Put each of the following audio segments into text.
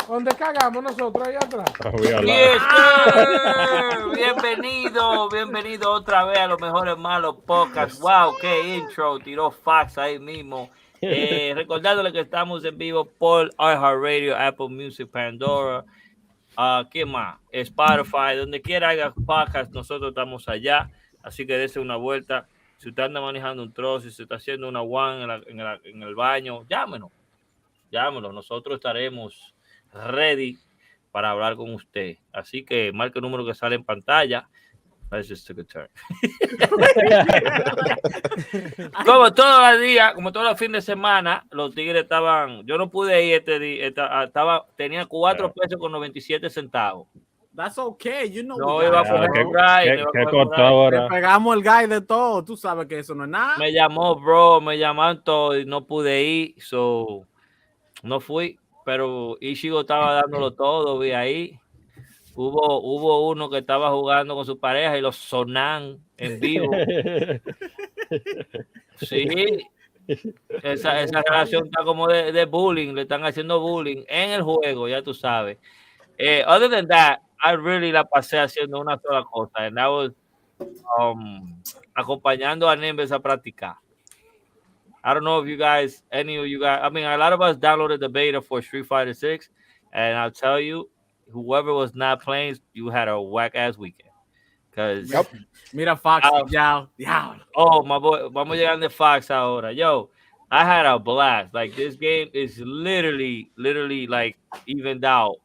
¿Dónde cagamos nosotros ahí atrás? Yes, sir. Bienvenido otra vez a los Mejores Malos podcast. Wow, qué intro, tiró fax ahí mismo. Recordándole que estamos en vivo por iHeartRadio, Apple Music, Pandora, ¿qué más? Spotify, donde quiera haga podcast, nosotros estamos allá. Así que dése una vuelta. Si usted anda manejando un trozo, si se está haciendo una one en el baño, llámenos. Nosotros estaremos ready para hablar con usted. Así que marque el número que sale en pantalla. Let's just take a turn. Como todos los días, como todos los fines de semana, los Tigres estaban. Yo no pude ir este día. Tenía 4 pesos con 97 centavos. That's okay, you know. No iba a coger Le pegamos el guy de todo. Tú sabes que eso no es nada. Me llamó, bro. Me llamaron todo y no pude ir. So, no fui. Pero Ishigo estaba dándolo todo. Vi ahí. Hubo uno que estaba jugando con su pareja y los sonan en vivo. Sí. Esa relación está como de bullying. Le están haciendo bullying en el juego, ya tú sabes. Other than that, I really la pasé haciendo una sola cosa. And that was acompañando a Nimbus a practicar. I don't know if you guys, any of you guys, I mean, a lot of us downloaded the beta for Street Fighter 6. And I'll tell you, whoever was not playing, you had a whack ass weekend. Because mira Fox, ya. Oh my boy, vamos llegando de Fox ahora. Yo, I had a blast. Like this game is literally like evened out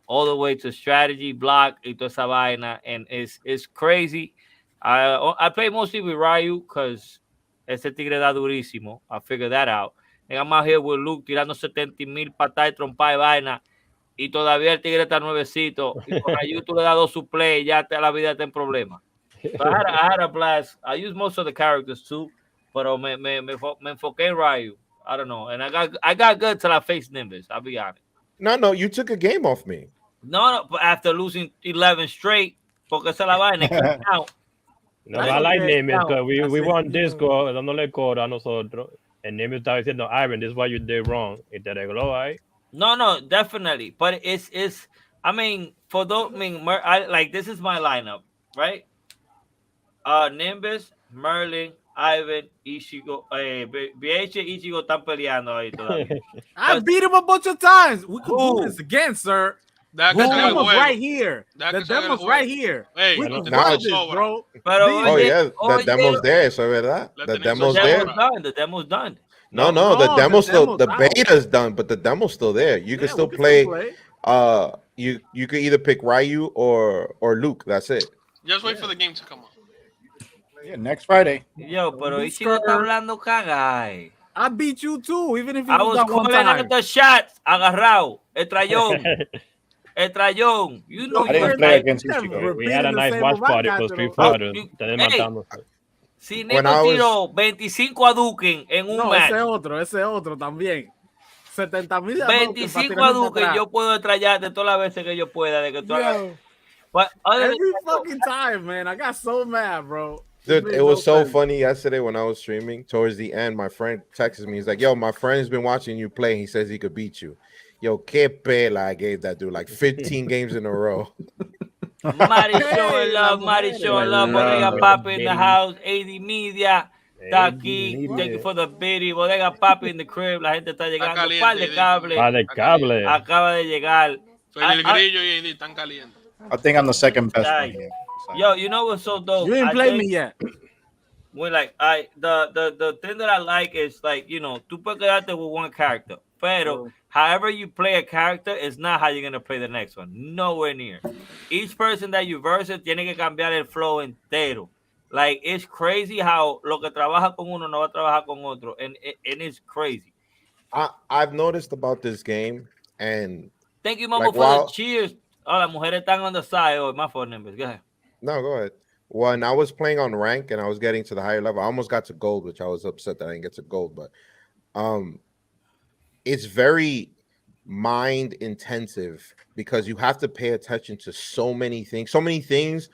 all the way to strategy, block, y toda esa vaina, and it's crazy. I play mostly with Ryu because ese tigre da durísimo. I figured that out. And I'm out here with Luke tirando 70,000 patadas y trompa y vaina. Y todavía el tigre está nuevecito. Y por ahí tú le das 2 suplees, ya la vida está en problema. So I had a blast. I used most of the characters too, pero me enfoqué en Ryu. I don't know. And I got good till I faced Nimbus. I'll be honest. No, you took a game off me. No, but after losing 11 straight, porque esa la vaina. No, I like Nimbus because we were on Discord dándole coro a nosotros. And Nimbus estaba diciendo, Ivan, this is what you did wrong. Y te regló ahí. No, definitely. But it's I mean, for those, like this is my lineup, right? Nimbus, Merlin, Ivan, Ichigo, BH y Ichigo están peleando ahí todavía. I beat him a bunch of times. We could do this again, sir. The demo's right here. The demo's right here. Hey, we can do this, bro. Oh yeah, the demo's there, so verdad. The demo's there. The demo's done. No, the demo's still, the beta's done, but the demo's still there. You can still play. You could either pick Ryu or Luke. That's it. Just wait for the game to come on. Yeah, next Friday. Yo, pero Ichigo está hablando caga. I beat you too, even if you I was calling out the shots, agarrado, estrellón. You know, I didn't play against Ichigo. We had a nice watch party for Street Fighter. Si Nico tiró 25 a Duken en un match. Ese otro también. 70,000 25 a Duken, yo puedo estrellarte todas las veces que yo pueda. De que tú every fucking time, man. I got so mad, bro. Dude, it was so funny yesterday when I was streaming. Towards the end, my friend texted me. He's like, yo, my friend's been watching you play. He says he could beat you. Yo, que pela I gave that dude, like 15 games in a row. Mari showing love. Bodega Papi in the house. AD Media está aquí. Thank you for the video. Bodega Papi in the crib. La gente está llegando. Par de cable. Acaba de llegar. El Grillo y AD están calientes. I think I'm the second best one here. Yo, you know what's so dope? You didn't play me yet. When like the thing that I like is like, you know, tú puedes quedarte with one character, pero however you play a character is not how you're gonna play the next one. Nowhere near. Each person that you versus tiene que cambiar el flow entero. Like it's crazy how lo que trabaja con uno no va a trabajar con otro, and it's crazy. I've noticed about this game, and thank you, Mama, for the cheers. Oh, las mujeres están on the side. Oh, my phone numbers. Go ahead. No, go ahead. When I was playing on rank and I was getting to the higher level, I almost got to gold, which I was upset that I didn't get to gold. But it's very mind intensive because you have to pay attention to so many things. So many things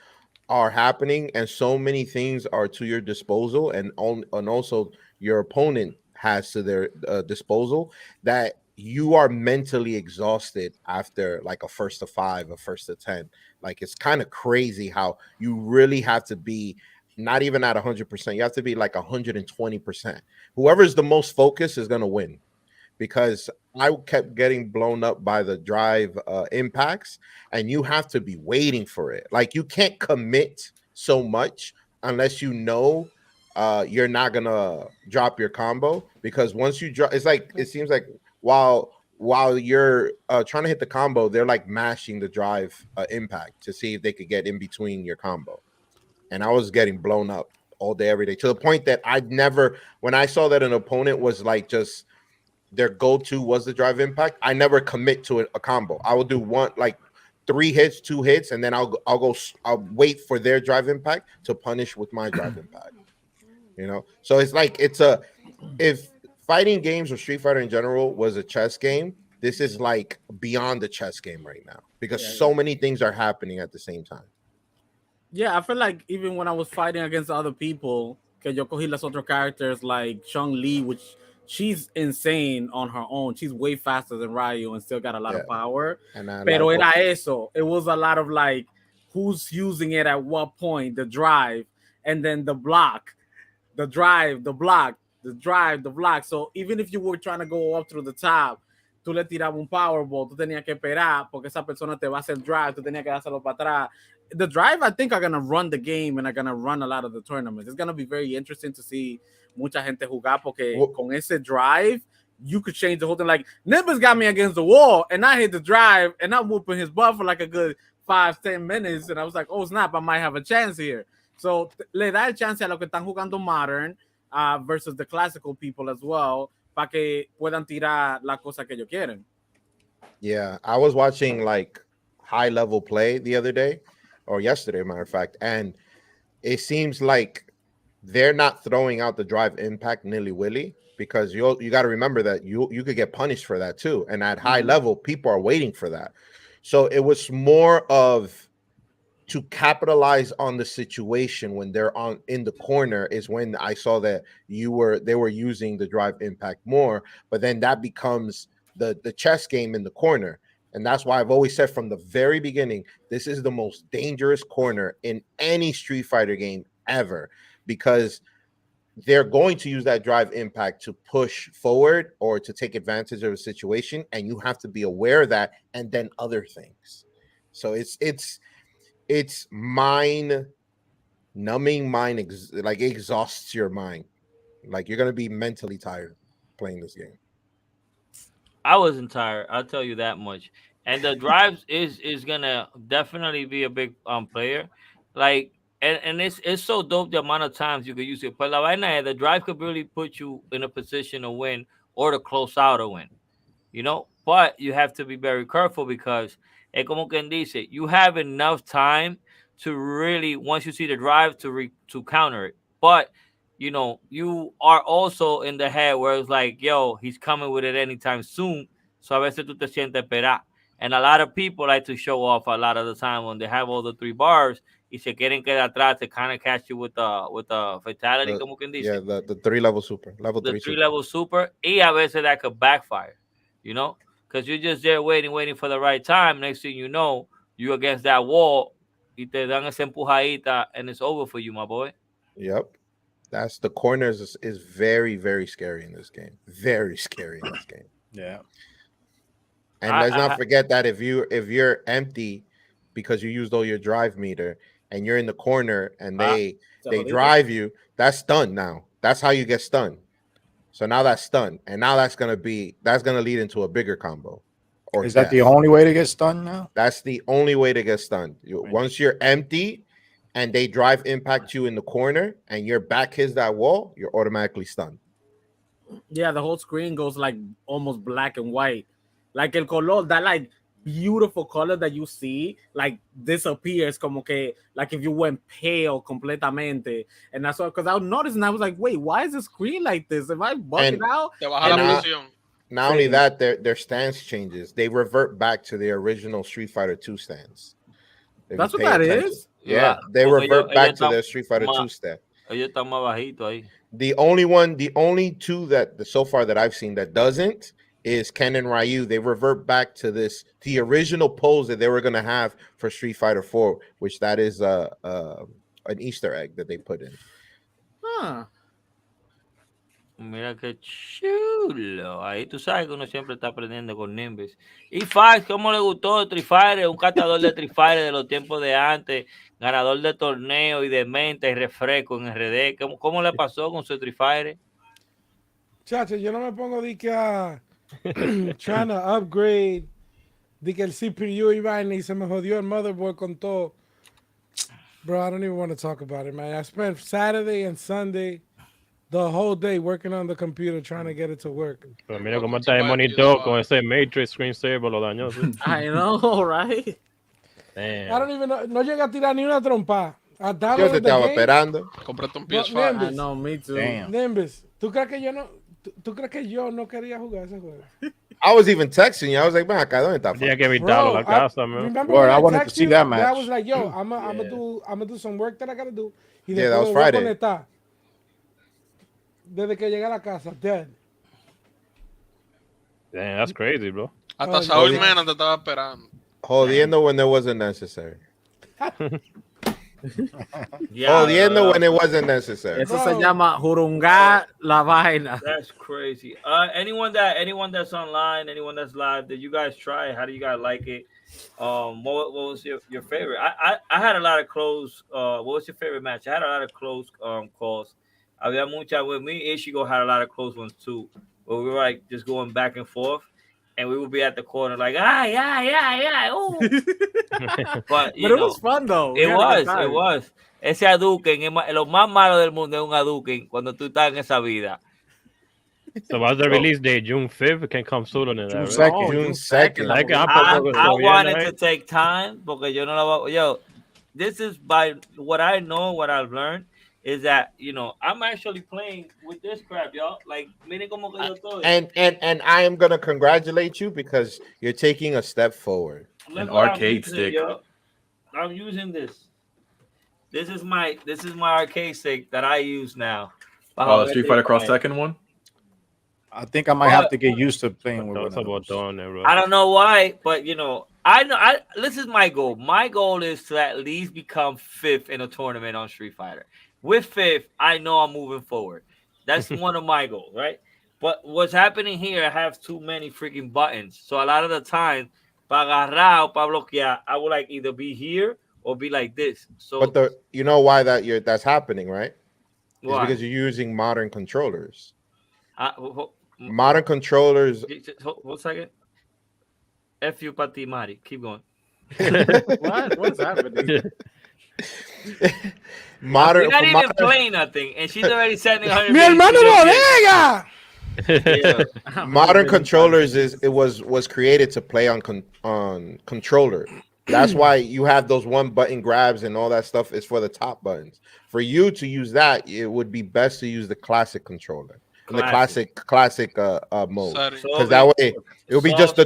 are happening, and so many things are to your disposal, and also your opponent has to their disposal, that you are mentally exhausted after like a first to 5, a first to 10. Like it's kind of crazy how you really have to be not even at 100%. You have to be like 120%. Whoever's the most focused is going to win, because I kept getting blown up by the drive impacts, and you have to be waiting for it. Like you can't commit so much unless you know you're not gonna drop your combo, because once you drop, it's like it seems like while you're trying to hit the combo, they're like mashing the drive impact to see if they could get in between your combo. And I was getting blown up all day, every day, to the point that when I saw that an opponent was like just their go-to was the drive impact, I never commit to a combo. I will do one, like 3 hits, 2 hits, and then I'll wait for their drive impact to punish with my drive impact. So it's like if fighting games or Street Fighter in general was a chess game, this is like beyond the chess game right now, because so many things are happening at the same time. Yeah, I feel like even when I was fighting against other people, que yo cogí las otros characters like Chun-Li, which she's insane on her own. She's way faster than Ryu and still got a lot of power. Pero era eso. It was a lot of like who's using it at what point, the drive, and then the block, the drive, the block, the drive, the block. So even if you were trying to go up through the top, tú le tirabas un powerball, tú tenías que esperar porque esa persona te va a hacer drive, tú tenías que dárselo para atrás. The drive, I think, are going to run the game and are going to run a lot of the tournaments. It's going to be very interesting to see mucha gente jugar, porque con ese drive, you could change the whole thing. Like, Nimbus got me against the wall, and I hit the drive, and I'm whooping his butt for like a good 5-10 minutes, and I was like, oh, snap, I might have a chance here. So, le da el chance a los que están jugando Modern versus the classical people as well, para que puedan tirar la cosa que ellos quieren. Yeah, I was watching like high-level play the other day, or yesterday, matter of fact, and it seems like they're not throwing out the drive impact nilly-willy, because you got to remember that you could get punished for that too. And at high level, people are waiting for that. So it was more of to capitalize on the situation when they're in the corner is when I saw that they were using the drive impact more, but then that becomes the chess game in the corner. And that's why I've always said from the very beginning, this is the most dangerous corner in any Street Fighter game ever, because they're going to use that drive impact to push forward or to take advantage of a situation, and you have to be aware of that, and then other things. So it's mind numbing, like it exhausts your mind. Like you're gonna be mentally tired playing this game. I wasn't tired, I'll tell you that much. And the drives is gonna definitely be a big player. Like, and it's so dope the amount of times you could use it. But la vaina es, the drive could really put you in a position to win or to close out a win. But you have to be very careful, because es como quien dice, you have enough time to really, once you see the drive, to counter it. But you are also in the head where it's like, yo, he's coming with it anytime soon. So a veces tú te sientes esperar. And a lot of people like to show off a lot of the time when they have all the 3 bars y se quieren quedar atrás to kind of catch you with the fatality, como quien dice. Yeah, the 3-level super. Level 3 super. 3-level super. Y a veces that could backfire, because you're just there waiting for the right time. Next thing you know, you against that wall, y te dan esa empujadita, and it's over for you, my boy. Yep. That's the corners is very, very scary in this game. Very scary in this game. Yeah. And let's not forget that if you're empty because you used all your drive meter and you're in the corner and they drive you, that's stunned now. That's how you get stunned. So now that's stunned, and now that's gonna lead into a bigger combo. Or is that the only way to get stunned now? That's the only way to get stunned. Once you're empty and they drive impact you in the corner and your back hits that wall, you're automatically stunned. Yeah, the whole screen goes like almost black and white. Like el color, that like beautiful color that you see, like disappears, como que like if you went pale completamente. And that's what, because I was noticing, I was like, wait, why is the screen like this? Am I bugging out? Not only that, their stance changes. They revert back to their original Street Fighter 2 stance. That's what that is? Yeah, they revert back to their Street Fighter 2 stance. The only two that so far that I've seen that doesn't is Ken and Ryu. They revert back to the original pose that they were gonna have for Street Fighter 4, which that is an Easter egg that they put in. Huh. Mira qué chulo. Ahí tú sabes que uno siempre está aprendiendo con Nimbus. Y Fax, ¿cómo le gustó Street Fighter? Un catador de Street Fighter de los tiempos de antes, ganador de torneo y de menta y refresco en RD. ¿Cómo le pasó con su Street Fighter? Chacho, yo no me pongo de que trying to upgrade, de que el CPU iba y se me jodió el motherboard con todo. Bro, I don't even want to talk about it, man. I spent Saturday and Sunday the whole day working on the computer trying to get it to work. Pero mira cómo está el monitor con ese Matrix screensaver, lo dañó. ¿Sí? I know, right? Damn. I don't even know. No llegué a tirar ni una trompa. I Yo te downloaded the estaba game. esperando. Comprate un But PS5. Nimbus, I know, me too. Damn. Nimbus, ¿tú crees que yo no? ¿Tú crees que yo no quería jugar ese juego? I was even texting you. I was like, man, acá dónde está? Tenía que evitarlo la casa, man. Remember Lord, when I wanted to texted see you? that I match. was like, yo, I'm gonna do some work that I gotta do. Y Yeah, that was después voy a Friday. conectar. Desde que llegué a la casa, dead. Damn, that's crazy, bro. Hasta Oh, Saúl yeah. Mena te estaba esperando. Jodiendo when it wasn't necessary. Yeah, Jodiendo when it wasn't necessary. Eso Bro. se llama jurungar la vaina. That's crazy. Anyone that's online, anyone that's live, did you guys try it? How do you guys like it? What was your favorite? I had a lot of close. What was your favorite match? I had a lot of close calls. Había mucha with me. Ichigo had a lot of close ones too. Where we were like just going back and forth, and we would be at the corner like yeah. Ooh. But you But it know, was fun though. We it had a good was. time. It was. Ese Hadouken, lo más malo del mundo es un Hadouken cuando tú estás en esa vida. So what's the release date? June 5th? It can come sooner than that, June right? 2nd. June 2nd. Like, I wanted to take time porque yo no lo voy. Yo, this is by what I know, what I've learned is that I'm actually playing with this crap, y'all. Like, miren como que yo estoy. And I am gonna congratulate you because you're taking a step forward. Look An what I'm arcade using, stick. yo. I'm using this. This is my arcade stick that I use now. Oh, Street Fighter Cross Tekken one. I think I might have to get used to playing with one That's of about those. done, bro. I don't know why, but I know. This is my goal. My goal is to at least become 5th in a tournament on Street Fighter. With 5th, I know I'm moving forward. That's one of my goals, right? But what's happening here, I have too many freaking buttons. So a lot of the time, para agarrar o para bloquear, I would like either be here or be like this. So, But you know why that's happening, right? It's why? because you're using modern controllers. Hold Modern controllers. a second. F you, Pati Mari. Keep going. What? What's happening? Modern. We're not even playing nothing, and she's already sending her. Mi hermano bodega. Yeah. Modern controllers was created to play on controller. That's why you have those one button grabs and all that stuff is for the top buttons. For you to use that, it would be best to use the classic controller. In the classic mode. Because that way it'll be just the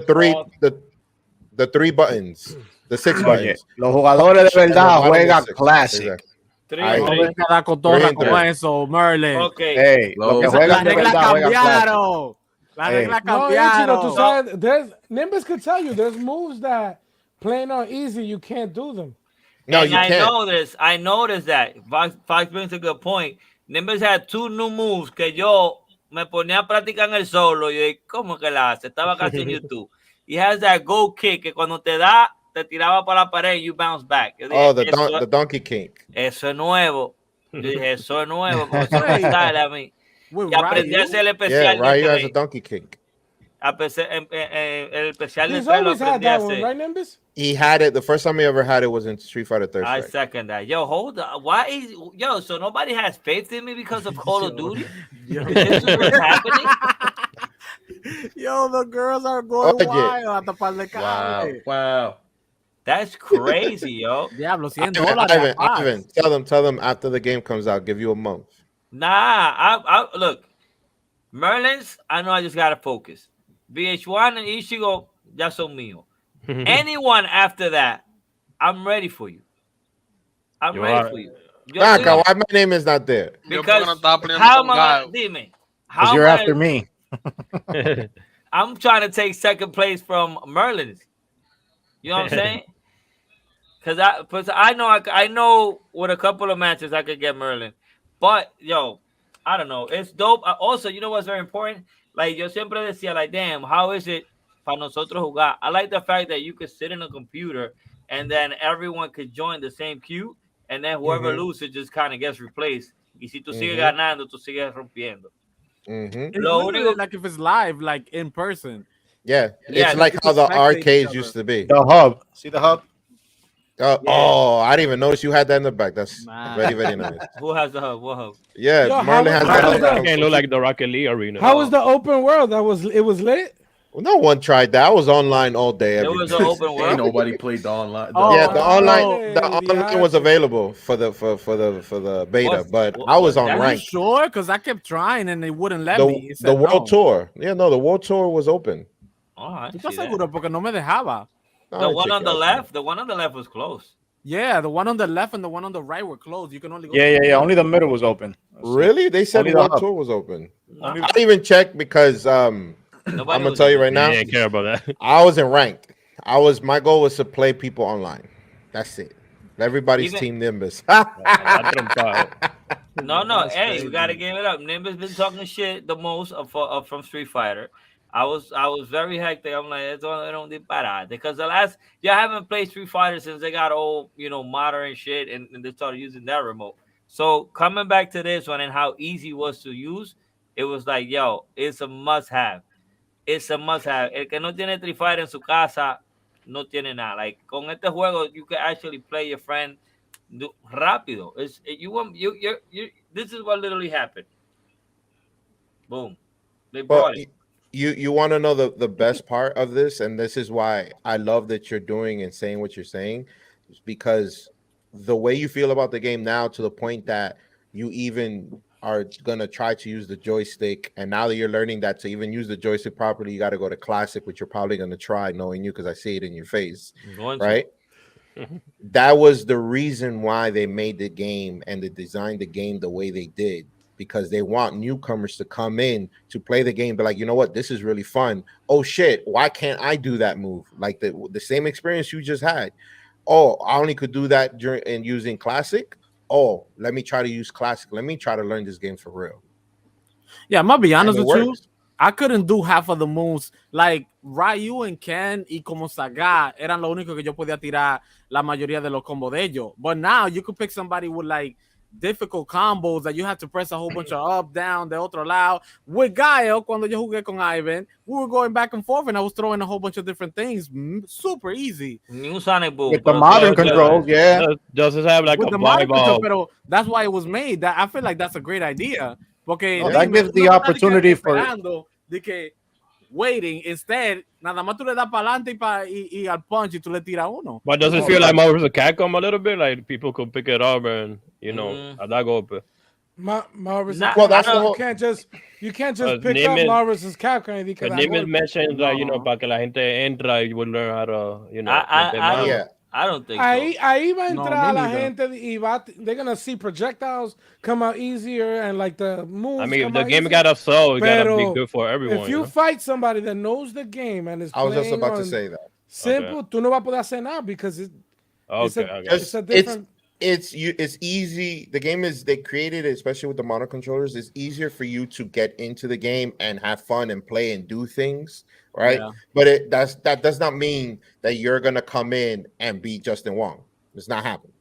three buttons, the 6 Oye, buttons. los jugadores de verdad juegan classic. Exactly. Three. Ahí. No venga a dar cotorra Three. con eso, Merlin. Okay. Hey, los que Las Las juegan de reglas verdad juegan classic. cambiaron. Las Hey. reglas No, Ichiro, tú cambiaron. sabes, Nimbus could tell you there's moves that playing on easy you can't do them. No, And you can't. I noticed that. Fox brings a good point. Nimbus had 2 new moves que yo me ponía a practicar en el solo. Y yo, ¿cómo que la hace? Estaba casi en YouTube. He has that go kick que cuando te da, te tiraba para la pared y you bounce back. Yo dije, The Donkey King. eso es nuevo. Yo dije, eso es nuevo, porque eso no me sale a mí. With Y aprendí a Ryu? hacer el Yeah, especial Ryu de has a play. Donkey King. El especial de He's play lo always had aprendí a that one, hacer. right, Nimbus? He had it. The first time he ever had it was in Street Fighter 3rd I Strike. second that. Yo, hold on. Why is so nobody has faith in me because of Call of Duty? Is this what's happening? Yo, the girls are going Oye. wild hasta par de Wow, cable. wow. That's crazy, yo. Diablo, $100. Ivan, tell them after the game comes out, give you a month. Nah, I look. Merlin's, I know I just gotta focus. VH1 and Ichigo, ya son mío. Anyone after that, I'm ready for you. I'm You ready are. for you. Naka, why my name is not there? Because Yo, porque no estaba peleando how con am I Gaio. dime? Because How you're am I- after me. I'm trying to take second place from Merlin's. You know what I'm saying? Because I know with a couple of matches I could get Merlin, but yo, I don't know. It's dope. Also, you know what's very important? Like yo siempre decía, like, damn, how is it para nosotros jugar? I like the fact that you could sit in a computer and then everyone could join the same queue, and then whoever loses just kind of gets replaced. Y si tú sigues ganando, tú sigues rompiendo. It's literally like if it's live, like in person. Yeah, Yeah, it's like how the arcades used to be. The hub. See the hub? Oh, I didn't even notice you had that in the back. That's very, very nice. Who has the hub? What hub? Yeah, Yo, Merlin has that. It can't look like the Rocket League arena. How was the open world? It was lit. Well, no one tried that. I was online all day. It was an open Ain't world. nobody played the online. Yeah, the online yeah. was available for the beta, but I was on Are you rank. sure? Because I kept trying and they wouldn't let me. It The said world no. tour. Yeah, no, the world tour was open. Oh, I ¿Tú estás see that. seguro? Porque no me dejaba. The one on the left, the one on the left was closed. Yeah, the one on the left and the one on the right were closed. You can only go. Yeah. Only the middle was open. Really? They said Only the world hub. tour was open. Only I didn't even check because I'm Nobody gonna was tell you in right now. Yeah, care about that. I wasn't ranked. My goal was to play people online. That's it. Everybody's team Nimbus. No. Hey, we gotta give it up. Nimbus been talking shit the most from Street Fighter. I was very hectic. I'm like, it's don't disparar because I haven't played Street Fighter since they got all modern shit and they started using that remote. So coming back to this one and how easy it was to use, it was like, yo, it's a must have. It's a must have. El que no tiene Street Fighter en su casa no tiene nada. Like con este juego, you can actually play your friend rápido. This is what literally happened. Boom. They brought it. You want to know the best part of this, and this is why I love that you're doing and saying what you're saying, is because the way you feel about the game now, to the point that you even are gonna try to use the joystick, and now that you're learning that to even use the joystick properly, you got to go to classic, which you're probably gonna try, knowing you, because I see it in your face, right? That was the reason why they made the game and they designed the game the way they did, because they want newcomers to come in to play the game, but like, you know what, this is really fun. Oh shit, why can't I do that move? Like the same experience you just had. Oh, I only could do that during using classic. Oh, let me try to use classic. Let me try to learn this game for real. Yeah, I'm gonna be honest with you. Works. I couldn't do half of the moves. Like Ryu and Ken y como Saga eran lo único que yo podía tirar la mayoría de los combos de ellos. But now you could pick somebody with like difficult combos that you have to press a whole bunch of up, down, de otro lado. With Gael, cuando yo jugué con Ivan, we were going back and forth and I was throwing a whole bunch of different things. Super easy. New Sonic Boom. With the modern controls, yeah. Does it have like With a the modern vibe control, of... pero that's why it was made. That I feel like that's a great idea. Porque that gives the opportunity for de que waiting, instead, nada más tú le das para adelante y al punch y tú le tiras uno. But does it feel like Marvel vs. Capcom a little bit? Like people could pick it up and, a da golpe. Marvel vs. Well, that's Capcom. You can't just pick up Marvel vs. Capcom. The name is mentioned, like, para que la gente entra y will learn how to, I don't think ahí va a entrar la gente y they're gonna see projectiles come out easier and like the moves. I mean, if the game got a soul, it gotta be good for everyone. If you fight somebody that knows the game and is I was just playing about to say that. Simple, tú no vas a poder hacer nada because it's a different. It's easy. The game they created it, especially with the mono controllers. It's easier for you to get into the game and have fun and play and do things, right? Yeah. But that does not mean that you're gonna come in and beat Justin Wong. It's not happening.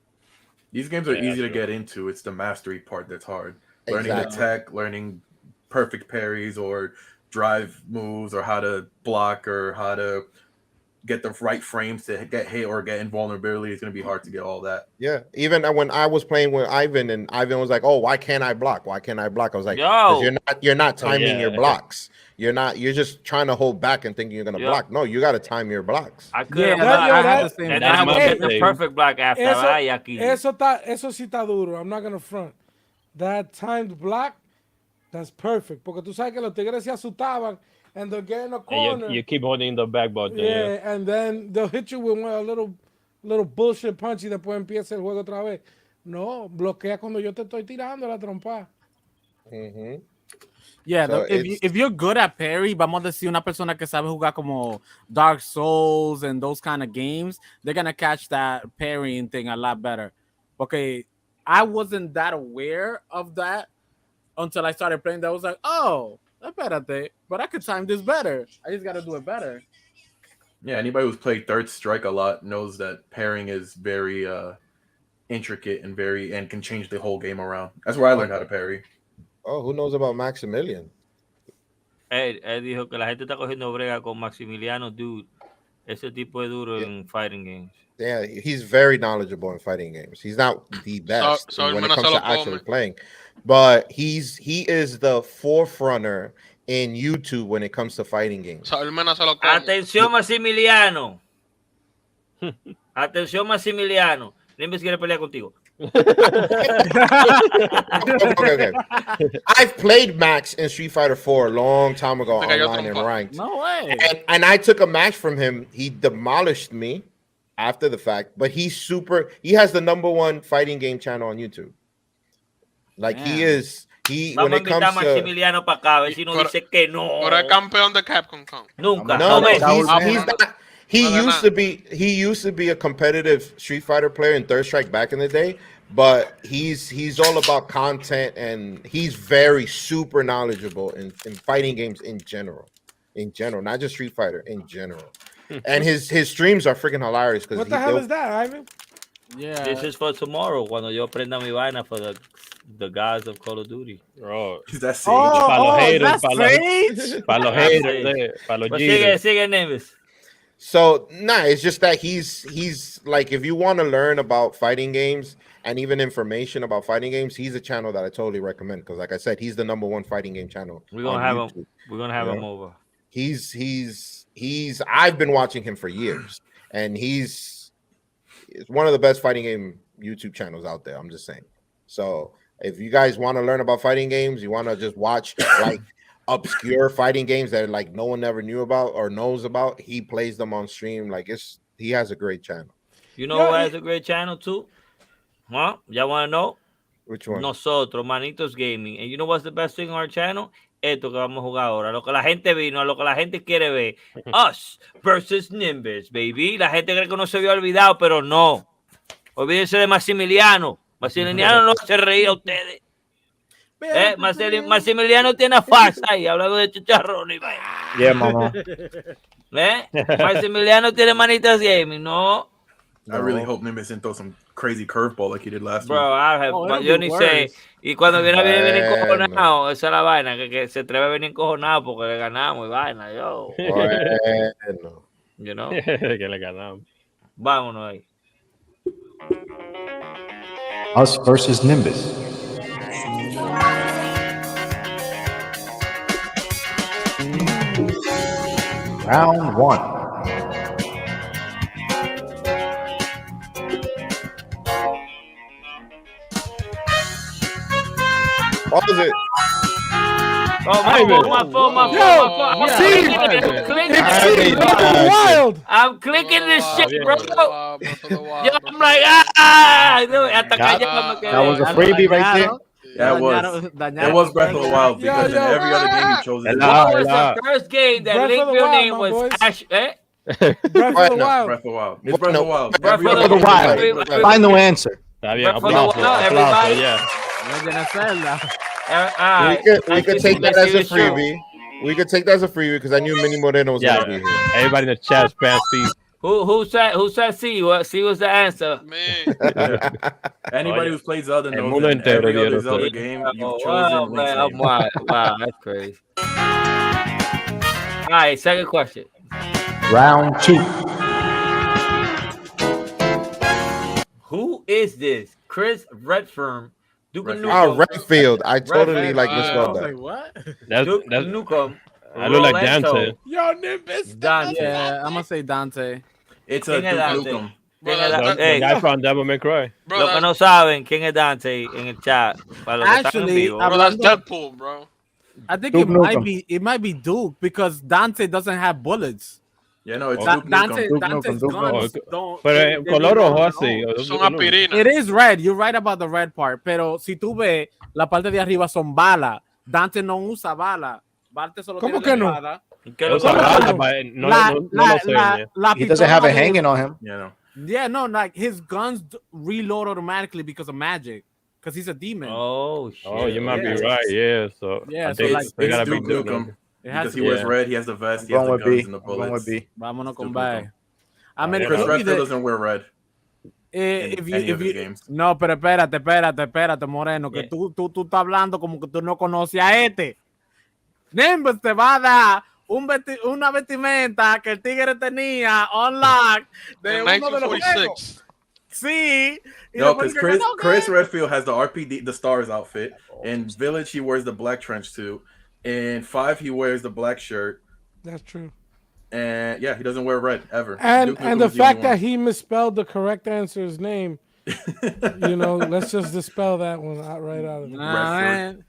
These games are easy to get into. It's the mastery part that's hard. Learning the tech, learning perfect parries or drive moves, or how to block, or how to get the right frames to get hit or get invulnerability. It's going to be hard to get all that. Yeah. Even when I was playing with Ivan and Ivan was like, oh, why can't I block? Why can't I block? I was like, you're not timing your blocks. You're just trying to hold back and thinking you're going to block. No, you got to time your blocks. I could have the perfect block after. Eso sí está duro. I'm not going to front. That timed block, that's perfect. Porque tú sabes que los tigres se asustaban and they'll get in a corner. You keep holding the back button. Yeah, and then they'll hit you with a little bullshit punch y después empieza el juego otra vez. No, bloquea cuando yo te estoy tirando la trompa. Yeah, So if you're good at parry, vamos a decir una persona que sabe jugar como Dark Souls and those kind of games, they're gonna catch that parrying thing a lot better. Okay, I wasn't that aware of that until I started playing. That I was like, oh, espérate, but I could time this better. I just gotta do it better. Yeah, anybody who's played Third Strike a lot knows that pairing is very intricate and can change the whole game around. That's where I learned how to parry. Oh, who knows about Maximilian? Él dijo que la gente está cogiendo brega con Maximiliano, dude. Ese tipo es duro en fighting games. Yeah, he's very knowledgeable in fighting games. He's not the best when it comes to actually playing, but he is the forerunner in YouTube when it comes to fighting games. Atención, Maximiliano. Atención, Maximiliano. Nimbus quiere pelear contigo. Okay. I've played Max in Street Fighter 4 a long time ago online and ranked. No way. And I took a match from him. He demolished me after the fact, but he has the #1 fighting game channel on YouTube. Like when it comes to Maximiliano para acá, a ver si no dice que no. Pero es campeón de Capcom. Nunca. No, he's not. He used to be a competitive Street Fighter player in Third Strike back in the day, but he's all about content and he's very super knowledgeable in fighting games in general, not just Street Fighter, in general. And his streams are freaking hilarious. What the hell is that, Ivan? Yeah. This is for tomorrow, cuando yo prenda mi vaina for the guys of Call of Duty. Bro, That's Sage. para los haters, para los haters, para los Sigue, Neves. So it's just that he's like, if you want to learn about fighting games and even information about fighting games, he's a channel that I totally recommend because, like I said, he's the #1 fighting game channel. We're gonna have him. We're gonna have him over. I've been watching him for years, and he's one of the best fighting game YouTube channels out there. I'm just saying. So if you guys want to learn about fighting games, you want to just watch like obscure fighting games that like no one ever knew about or knows about, he plays them on stream. Like he has a great channel. You know who has a great channel too? Huh? Y'all want to know? Which one? Nosotros, Manitos Gaming. And you know what's the best thing on our channel? Esto que vamos a jugar ahora. Lo que la gente vino, lo que la gente quiere ver. Us versus Nimbus, baby. La gente cree que no se había olvidado, pero no. Olvídense de Maximiliano. Maximiliano no se reía a ustedes. Maximiliano tiene a fax ahí, hablando de chicharrón y vaya. Yeah, mama. Maximiliano tiene Manitas Gaming, no. I really hope Nimbus didn't throw some crazy curveball like he did last Bro, week. yo ni sé. Y cuando viene encojonado, esa es la vaina, que se atreve a venir encojonado porque le ganamos y vaina, yo. Bueno. You know? que le ganamos. Vámonos ahí. Us versus Nimbus. Round 1. What was it? Oh, my phone. I'm clicking this shit, bro. Yo, I'm like, hasta callado. That was a freebie right there. Yeah, it was Breath of the Wild because in every other game he chose it. What was the first game that linked your name was Ash? Breath of the Wild. Breath of the Wild. It's Breath of the Wild. Breath of the Wild. Final answer. Está bien, everybody. Yeah. We could take that as a freebie. We could take that as a freebie because I knew Mini Moreno was going to be here. Everybody in the chat spam C. Who said C? C was the answer. Man. Anybody who's played Zelda knows that in every other Zelda game you've chosen Link's name. Wow, that's crazy. All right, second question. Round 2. Who is this? Chris Redfern. Duke Redfield. I totally misspelled that. Like, what? That's Newcomb. I look like Dante. Yo, Nimbus. Dante. Yeah, I'm gonna say Dante. It's a Duke Nukem. The guy from Devil May Cry. Lo que no saben quién es Dante en el chat. Actually, Bro, that's Deadpool, bro. I think Duke it might be Duke because Dante doesn't have bullets. Yeah, no, it's Duke Dante's Nukem. guns don't. Pero en color rojo así. Son aspirinas. It is red. You're right about the red part. Pero si tú ves, la parte de arriba son balas. Dante no usa bala. Dante solo ¿Cómo tiene que no? la espada. ¿Y qué Él lo usa ¿Cómo que bala, no? no lo enseña. La He doesn't pistola have it de- hanging on him. You know. Yeah, no, like his guns reload automatically because of magic. Because he's a demon. Oh shit. Oh, you might be Yeah. right. Yeah. So Yeah, I so think like, they It's gotta be Duke Duke Nukem. Nukem. It has Because to he wears Yeah. red, he has the vest, I'm he has going the with guns B. and the I'm going bullets. with B. Vámonos It's con Duke bye. Nukem. I mean, it Chris could be Redfield that doesn't wear red. if any of his you games. no, pero espérate, Moreno, que Yeah. tú estás hablando como que tú no conoces a este. Nimbus te va a dar una vestimenta que el tigre tenía online de In uno de los juegos. 1946. Sí. Y No, después because dice que no, Chris que- Redfield has the RPD, the Stars outfit. In Village, he wears the black trench suit. In 5, he wears the black shirt. That's true. And yeah, he doesn't wear red ever. And Duke and Nukem the is the fact only that he misspelled the correct answer's name, you know, let's just dispel that one right out of it. Nah, man.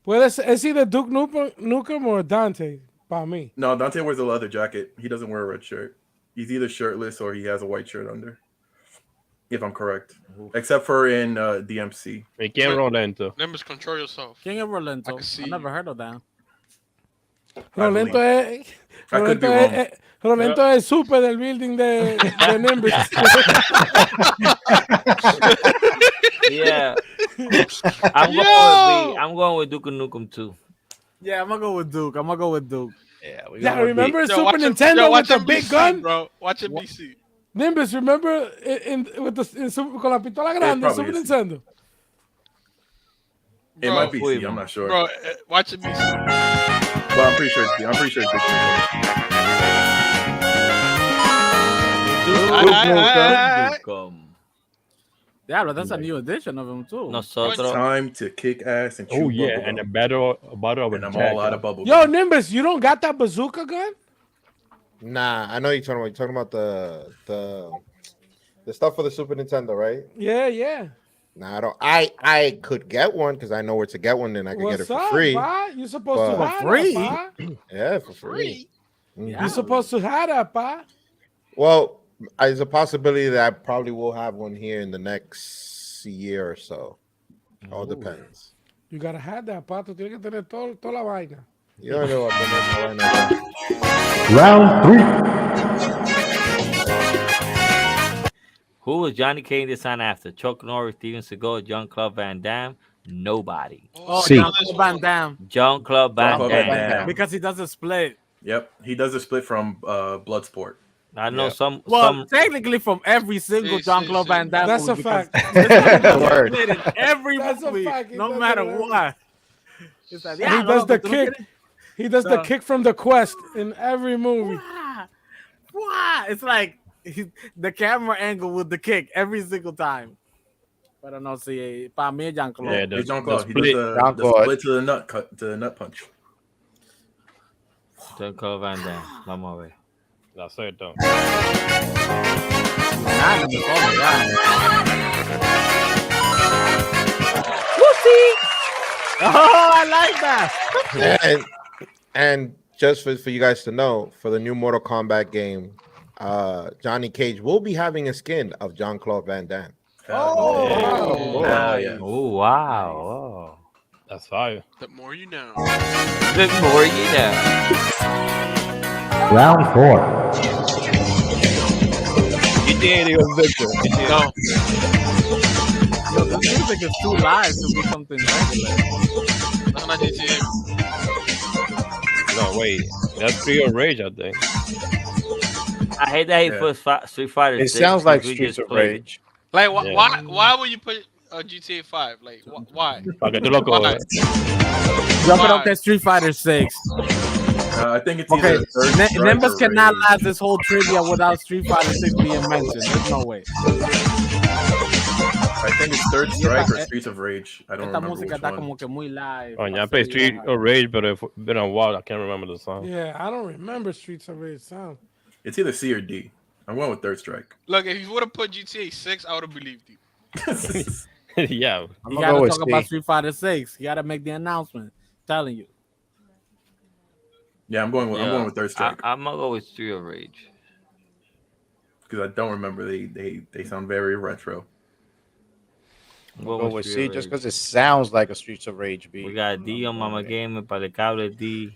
Well, it's either Duke Nukem or Dante, by me. No, Dante wears a leather jacket. He doesn't wear a red shirt. He's either shirtless or he has a white shirt under. If I'm correct. Except for in DMC. ¿Y quién Rolento? Nimbus, control yourself. ¿Quién es Rolento? I can see I never heard of that. Rolento es I could be Rolento wrong. Rolento es super del building de Nimbus. Yeah. I'm going with Duke Nukem too. Yeah, I'm gonna go with Duke. Yeah, we Yeah, going with B. remember Yo, Super watch him- Nintendo yo, with watch the NBC, big gun? bro. Watch NBC. Nimbus, remember con la pistola grande, probably Super is. Nintendo. It Bro, might be wait, C, I'm not sure. Bro, watch NBC. But I'm pretty sure it's D. I'm pretty sure it's Duke Nukem. Nukem. Yeah, but that's a new edition of him too. Nosotros. Time to kick ass and chew Oh yeah, bubble and a gum. bottle of And I'm Jack. all out of bubble Yo, gum. Nimbus, you don't got that bazooka gun? Nah, I know you're talking about. You're talking about the stuff for the Super Nintendo, right? Yeah. Nah, I don't. I could get one because I know where to get one, and I could get it What's for up, free. pa? You supposed to But- have For free? that, pa. Yeah, for free. Yeah. You supposed to have that, pa. Well, there's a possibility that I probably will have one here in the next year or so. All depends. You gotta have that, pa. Tú tienes que tener toda la vaina. You don't know what the next one is. Round 3. Who was Johnny Cage designed after? Chuck Norris, Steven Seagal, Jean-Claude Van Damme? Nobody. Oh, C. Jean-Claude Van Damme. Jean-Claude Van Jean-Claude Damme. Van Damme. Because he does a split. Yep, he does a split from Bloodsport. I know Yeah. some. Well, technically from every single Sí, Jean-Claude sí, Van sí. Damme That's a movie, because fact. this one does a Word. split in every That's a movie, fact. He no does matter it in every- what. It's like, And he does the kick. He does the No. kick from the quest in every movie. What? It's like the camera angle with the kick every single time. But I don't see para mí es Jean-Claude. Yeah, the It's Jean-Claude. He does split. the Jean-Claude. split to the nut cut to the nut punch. Jean-Claude Van Damme. Vamos a ver. That's it, though. Ah, no me come, ya. Oh, I like that. And just for you guys to know, for the new Mortal Kombat game, Johnny Cage will be having a skin of Jean-Claude Van Damme. Oh, wow. yeah. Oh, wow. Oh. That's fire. The more you know. The more you know. Round 4. GTA digo Victor. No. Yo, this music is too live to be something regular. That's not GTA. No, wait. That's Street of Rage, I think. I hate that he Yeah. put Street Fighter. It 6 sounds like because we Streets just of played it. Rage. Like, Yeah. why would you put GTA 5? Like, why? Para que tú lo Why? cojas. Yo Why? creo que Street Fighter 6. I think it's Okay, either Third Strike Nimbus or cannot Rage. last this whole trivia without Street Fighter 6 being mentioned. There's no way. I think it's Third Strike or Streets of Rage. I don't Esta remember música which está one. como que muy live. Oh, yeah, I play Street of Rage, but it's been a while. I can't remember the song. Yeah, I don't remember Streets of Rage sound. It's either C or D. I'm going with Third Strike. Look, if you would have put GTA 6, I would have believed you. Yeah. You I'm gonna go gotta with talk about C. Street Fighter 6. You gotta make the announcement. Telling you. Yeah, I'm going with Third Strike I'm gonna go with Street of Rage. because I don't remember. They sound very retro. We'll What go was with Street C of just Rage? because it sounds like a Streets of Rage beat. We got D on Mama Gamer, para el cable D.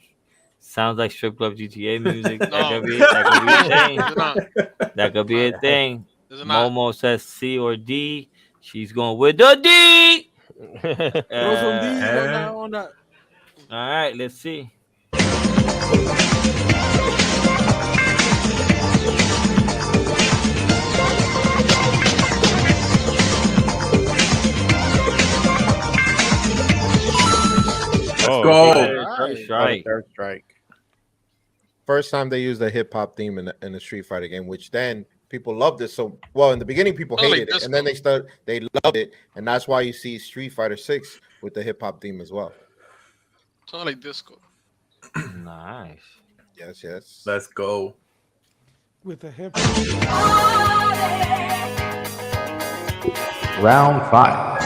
Sounds like strip club GTA music. That No. could be it. That could be a thing. It's not. That could be a thing. It's not. Momo says C or D. She's going with the D. Throw some D's on that. Eh? On that. All right, let's see. Oh, Go. Third strike. Third strike. First time they used the hip hop theme in the Street Fighter game, which then people loved it. So, well, in the beginning, people Oh, like hated it, and then they loved it, and that's why you see Street Fighter 6 with the hip hop theme as well. Sound like disco. Nice. Yes, yes. Let's go. With the hip. Round 5.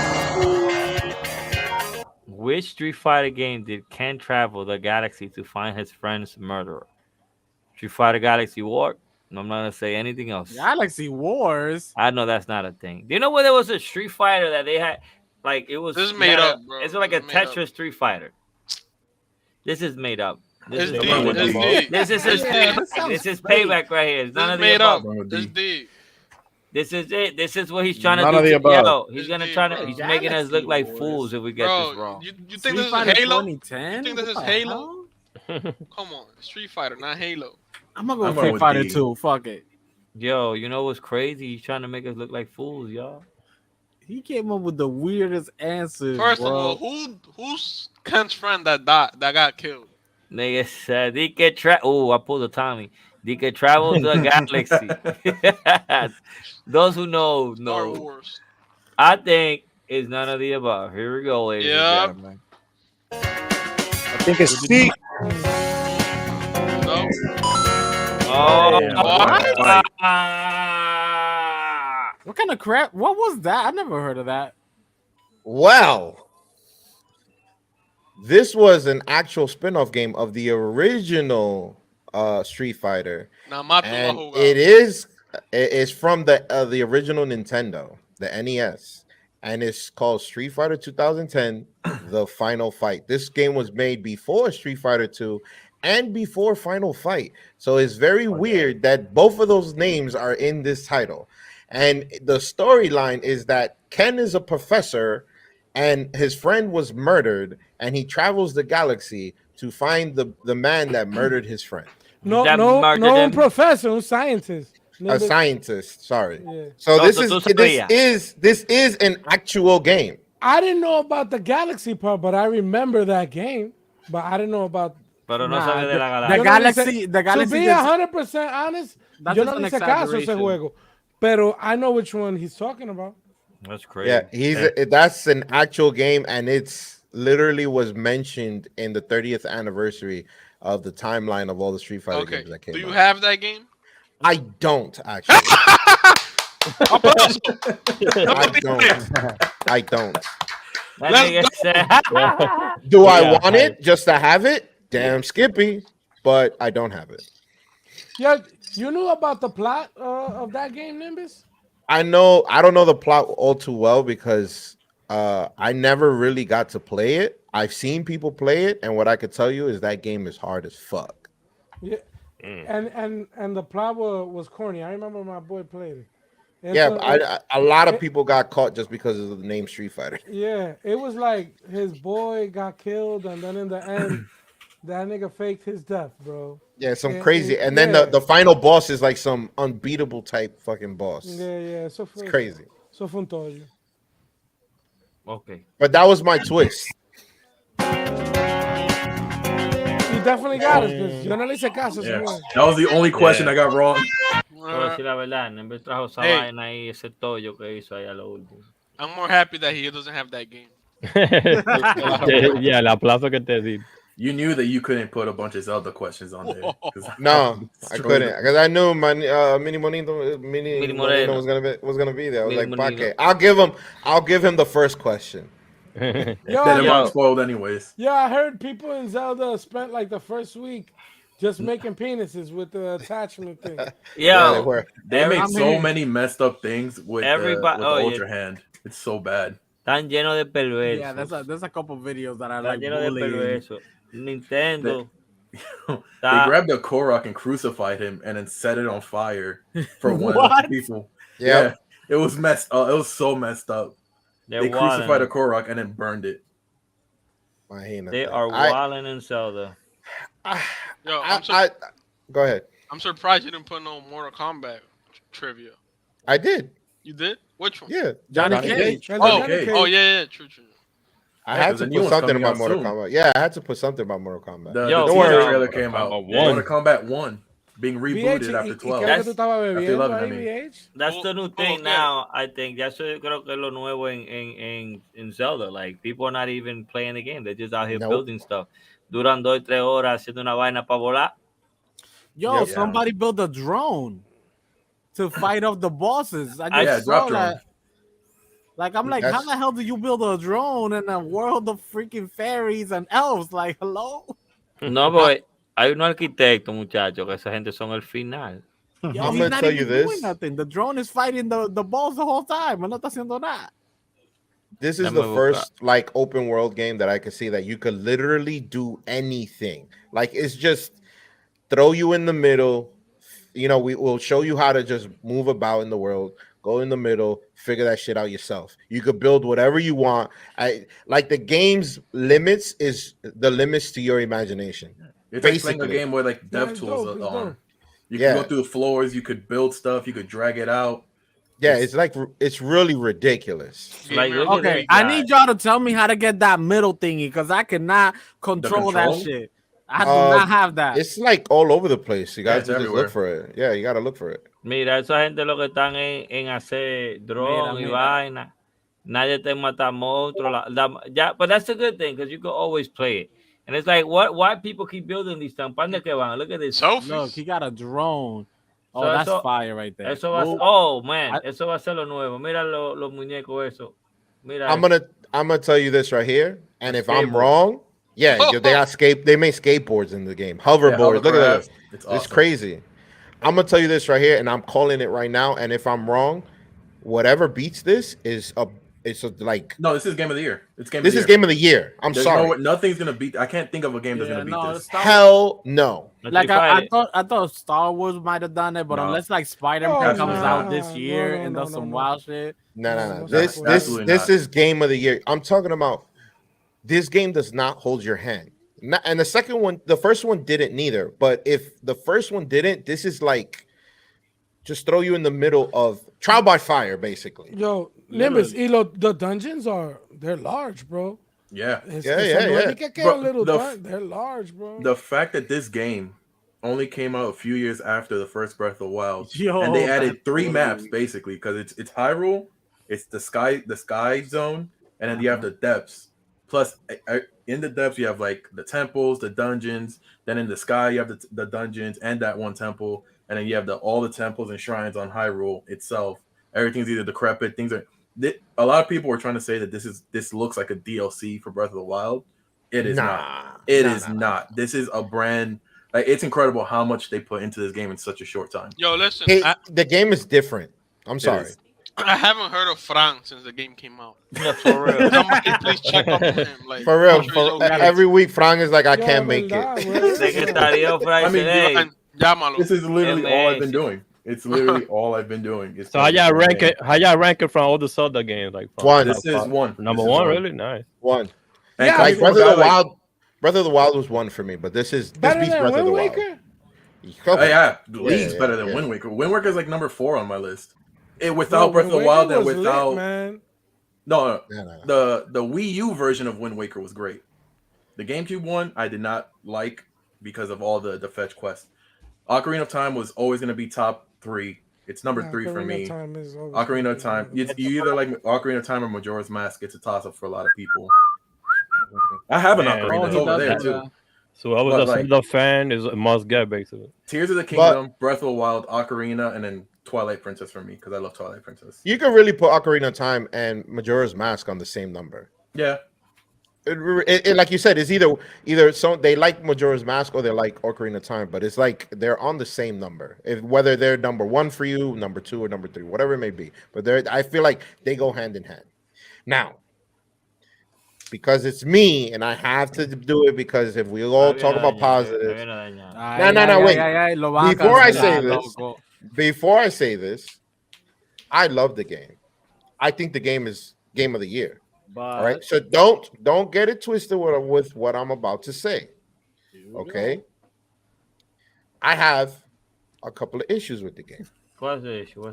Which Street Fighter game did Ken travel the galaxy to find his friend's murderer? Street Fighter Galaxy War? I'm not gonna say anything else. Galaxy Wars. I know that's not a thing. Do you know where there was a Street Fighter that they had? Like it was. This is you made had up, bro. It's like a This is made up. Tetris Street Fighter. This is made up. This It's is D. made up. It's D. This is It's Yeah, D. that sounds this is fake. payback right here. It's This none is of the made above. up. It's D. This is it. This is what he's trying to None do. of the to- above. Yo, he's It's gonna D, try to. bro. He's making us look like Galaxy fools if we get Bro, this wrong. you think Street this is Fighter Halo? 2010? You think this is What the Halo? hell? Come on, Street Fighter, not Halo. I'm gonna go I'm with going Street with Fighter D. 2. Fuck it. Yo, you know what's crazy? He's trying to make us look like fools, y'all. He came up with the weirdest answers. First bro. of all, who's Ken's friend that got killed? Nigga said he can Oh, I pulled a Tommy. He can travel the galaxy. Those who know, Star know. Wars. I think it's none of the above. Here we go, ladies Yep. and gentlemen. I think it's C. No. Oh, Damn. what? What kind of crap? What was that? I never heard of that. Well, this was an actual spin-off game of the original Street Fighter, Now Mato and Maho it is from the original Nintendo, the NES, and it's called Street Fighter 2010: The Final Fight. This game was made before Street Fighter 2 and before Final Fight, so it's very weird that both of those names are in this title. And the storyline is that Ken is a professor and his friend was murdered, and he travels the galaxy to find the man that murdered his friend. No, That no, murdered no, him. un professor, un scientist. A scientist, sorry. Yeah. So No, this so is tú sabías. this is an actual game. I didn't know about the galaxy part, but I remember that game. But I didn't know about. Pero no Nah, sabe de la the galaxia. Galaxy- the To Galaxy be is- 100% honest, That's yo just no an le hice caso a ese exaggeration. juego. Pero I know which one he's talking about. That's crazy. Yeah, that's an actual game, and it's literally was mentioned in the 30th anniversary of the timeline of all the Street Fighter Okay. games that came Do you out. have that game? I don't actually. I don't. I don't. That Let's nigga said, Do I Yeah, want it just to have it? Damn Skippy, but I don't have it. Yeah, you knew about the plot of that game, Nimbus? I don't know the plot all too well because I never really got to play it. I've seen people play it, and what I could tell you is that game is hard as fuck. Yeah. And the plot was corny. I remember my boy played it. And Yeah, so but a lot of people got caught just because of the name Street Fighter. yeah, it was like his boy got killed, and then in the end, that nigga faked his death, bro. Yeah, some Yeah, crazy. And then yeah. the final boss is like some unbeatable type fucking boss. Yeah, so It's crazy. So fue un tollo. okay. But that was my twist. You definitely got it, because yo no le hice caso. Yeah. señor. That was the only question I got wrong. Voy a decir la verdad, Nembe trajo esa Hey. vaina ahí, ese tollo que hizo ahí a lo último. I'm more happy that he doesn't have that game. Yeah, el aplauso que te di. You knew that you couldn't put a bunch of Zelda questions on there. 'cause No, I destroyed couldn't it. because I knew my Mini Monito Mini Moreno Moreno. was gonna be there. I was Mini like, Monito. okay, I'll give him the first question. Yo, Then it Yo. got spoiled anyways. yeah, I heard people in Zelda spent like the first week just making penises with the attachment thing. Yeah, they Yo, were. They make I'm so here. many messed up things with Everybody- the oh, yeah. Ultra Hand. It's so bad. Están llenos de perversos. Yeah, there's a couple videos that are Están like llenos de bullying. perversos. Nintendo. They grabbed a Korok and crucified him and then set it on fire for one of What? the people. Yep. Yeah, it was messed up. It was so messed up. They're They crucified a wilding. Korok and then burned it. They are wilding in Zelda. Yo, Go ahead. I'm surprised you didn't put no Mortal Kombat trivia. I did. You did? Which one? Yeah. Johnny Johnny Cage. Cage. Oh, Cage. oh yeah, true. I Yeah, had 'cause to the new put one's something coming about out Mortal soon. Kombat. Yeah, I had to put something about Mortal Kombat. The Yo, teaser don't trailer worry. came out. One. Mortal Kombat 1 being rebooted after 12. ¿Qué tú estabas After bebiendo 11, I ahí, mean. VH? That's the new thing yeah. now, I think. Ya eso yo creo que es lo nuevo en Zelda. Like, people are not even playing the game. They're just out here Nope. building stuff. Duran 2 y 3 horas haciendo una vaina para volar. Yo, Yep. somebody built a drone to fight off the bosses. I just Yeah, saw drop drone. that. Like, I'm like, how That's- the hell do you build a drone in a world of freaking fairies and elves? Like, hello? No, boy. Hay un arquitecto, muchachos, que esa gente son el final. Yo, I'm he's gonna not tell even you doing this. nothing. The drone is fighting the balls the whole time. No está haciendo nada. This is Let the me look first like open world game that I could see that you could literally do anything. Like it's just throw you in the middle. You know, we will show you how to just move about in the world. Go in the middle, figure that shit out yourself. You could build whatever you want. I like the game's limits is the limits to your imagination. It's like playing a Basically. game where like Yeah, dev it's tools dope, it's are on. dope. You Yeah. can go through the floors, you could build stuff, you could drag it out. Yeah, it's like it's really ridiculous. Like, look at Okay, this I guy. need y'all to tell me how to get that middle thingy because I cannot control that control? shit. I do not have that. It's like all over the place. You Yeah, guys it's just everywhere. look for it. Yeah, you gotta look for it. Mira, esa gente lo que están en hacer drone y Mira. vaina. Nadie te mata monstruos. Yeah, but that's a good thing because you can always play it. And it's like, why people keep building these things? ¿Para dónde que van? Look at this. Look, Selfies. he got a drone. Oh, So that's eso- fire right there. Eso va a ser, oh, man, eso va a ser lo nuevo. Mira los muñecos eso. Mira. I'm gonna tell you this right here, and if I'm Skateboard. wrong, yeah, they make skateboards in the game, hoverboards. Look at that, It's it's awesome. crazy. I'm gonna tell you this right here, and I'm calling it right now. And if I'm wrong, whatever beats this is like No, this is game of the year. It's game. this of the is year. game of the year. I'm There's sorry, nothing's gonna beat. I can't think of a game that's Yeah, gonna beat no, this. hell no. Like Street I Fighter. thought Star Wars might have done it, but No. unless like Spider-Man Oh, comes no. out this year No, and no, does no, some no. wild shit. No. No, This absolutely this not. is game of the year. I'm talking about. This game does not hold your hand. And the second one, the first one didn't neither. But if the first one didn't, this is like just throw you in the middle of trial by fire, basically. Yo, Nimbus, the dungeons they're large, bro. Yeah. Little Bro, they're large, bro. The fact that this game only came out a few years after the first Breath of the Wild, Yo, and they added that's 3 crazy. maps basically because it's Hyrule, it's the sky zone, and then you have the depths. Plus, in the depths you have like the temples, the dungeons. Then in the sky you have the dungeons and that one temple, and then you have all the temples and shrines on Hyrule itself. Everything's either decrepit. A lot of people were trying to say that this looks like a DLC for Breath of the Wild. It is not. It is not. This is a brand. Like, it's incredible how much they put into this game in such a short time. Yo, listen, Hey, the game is different. I'm sorry. is. I haven't heard of Frank since the game came out. Yeah, for real. Somebody please check up on him. Like, For real. make sure he's okay. Every week, Frank is like, I Yo, can't make verdad, it. güey. Secretario Fry I mean, said, hey, Llámalo. This is literally all I've been Amazing. doing. It's literally all I've been doing. It's So how y'all rank it? How y'all rank it from all the Zelda games? Like from One. This is one. number This is one, really nice. One. And Yeah, Like coming Breath from of the a guy Wild. Breath of the Wild was one for me, but this beats Better Breath than of the Wind Wild. Waker? yeah, leagues yeah, better than yeah. Wind Waker. Wind Waker is like number 4 on my list. Bro, Without Breath of the Wind Wild Waker and was without lit, man. no, No. the Wii U version of Wind Waker was great. The GameCube one I did not like because of all the fetch quests. Ocarina of Time was always going to be top 3. It's number 3 for me. Ocarina of Time. You either like Ocarina of Time or Majora's Mask. It's a toss up for a lot of people. I have an Man. Ocarina. It's over there that. too. So whoever's But, a like- Zelda fan is a must get basically. Tears of the Kingdom, Breath of the Wild, Ocarina, and then Twilight Princess for me because I love Twilight Princess. You can really put Ocarina of Time and Majora's Mask on the same number. Yeah. It like you said, it's either so they like Majora's Mask or they like Ocarina of Time, but it's like they're on the same number. Whether they're number 1 for you, number 2, or number 3, whatever it may be. But I feel like they go hand in hand. Now, because it's me and I have to do it because if we all talk about positives. No, wait. Before I say this, I love the game. I think the game is game of the year. All right. So don't get it twisted with what I'm about to say. Okay. I have a couple of issues with the game. What's the issue?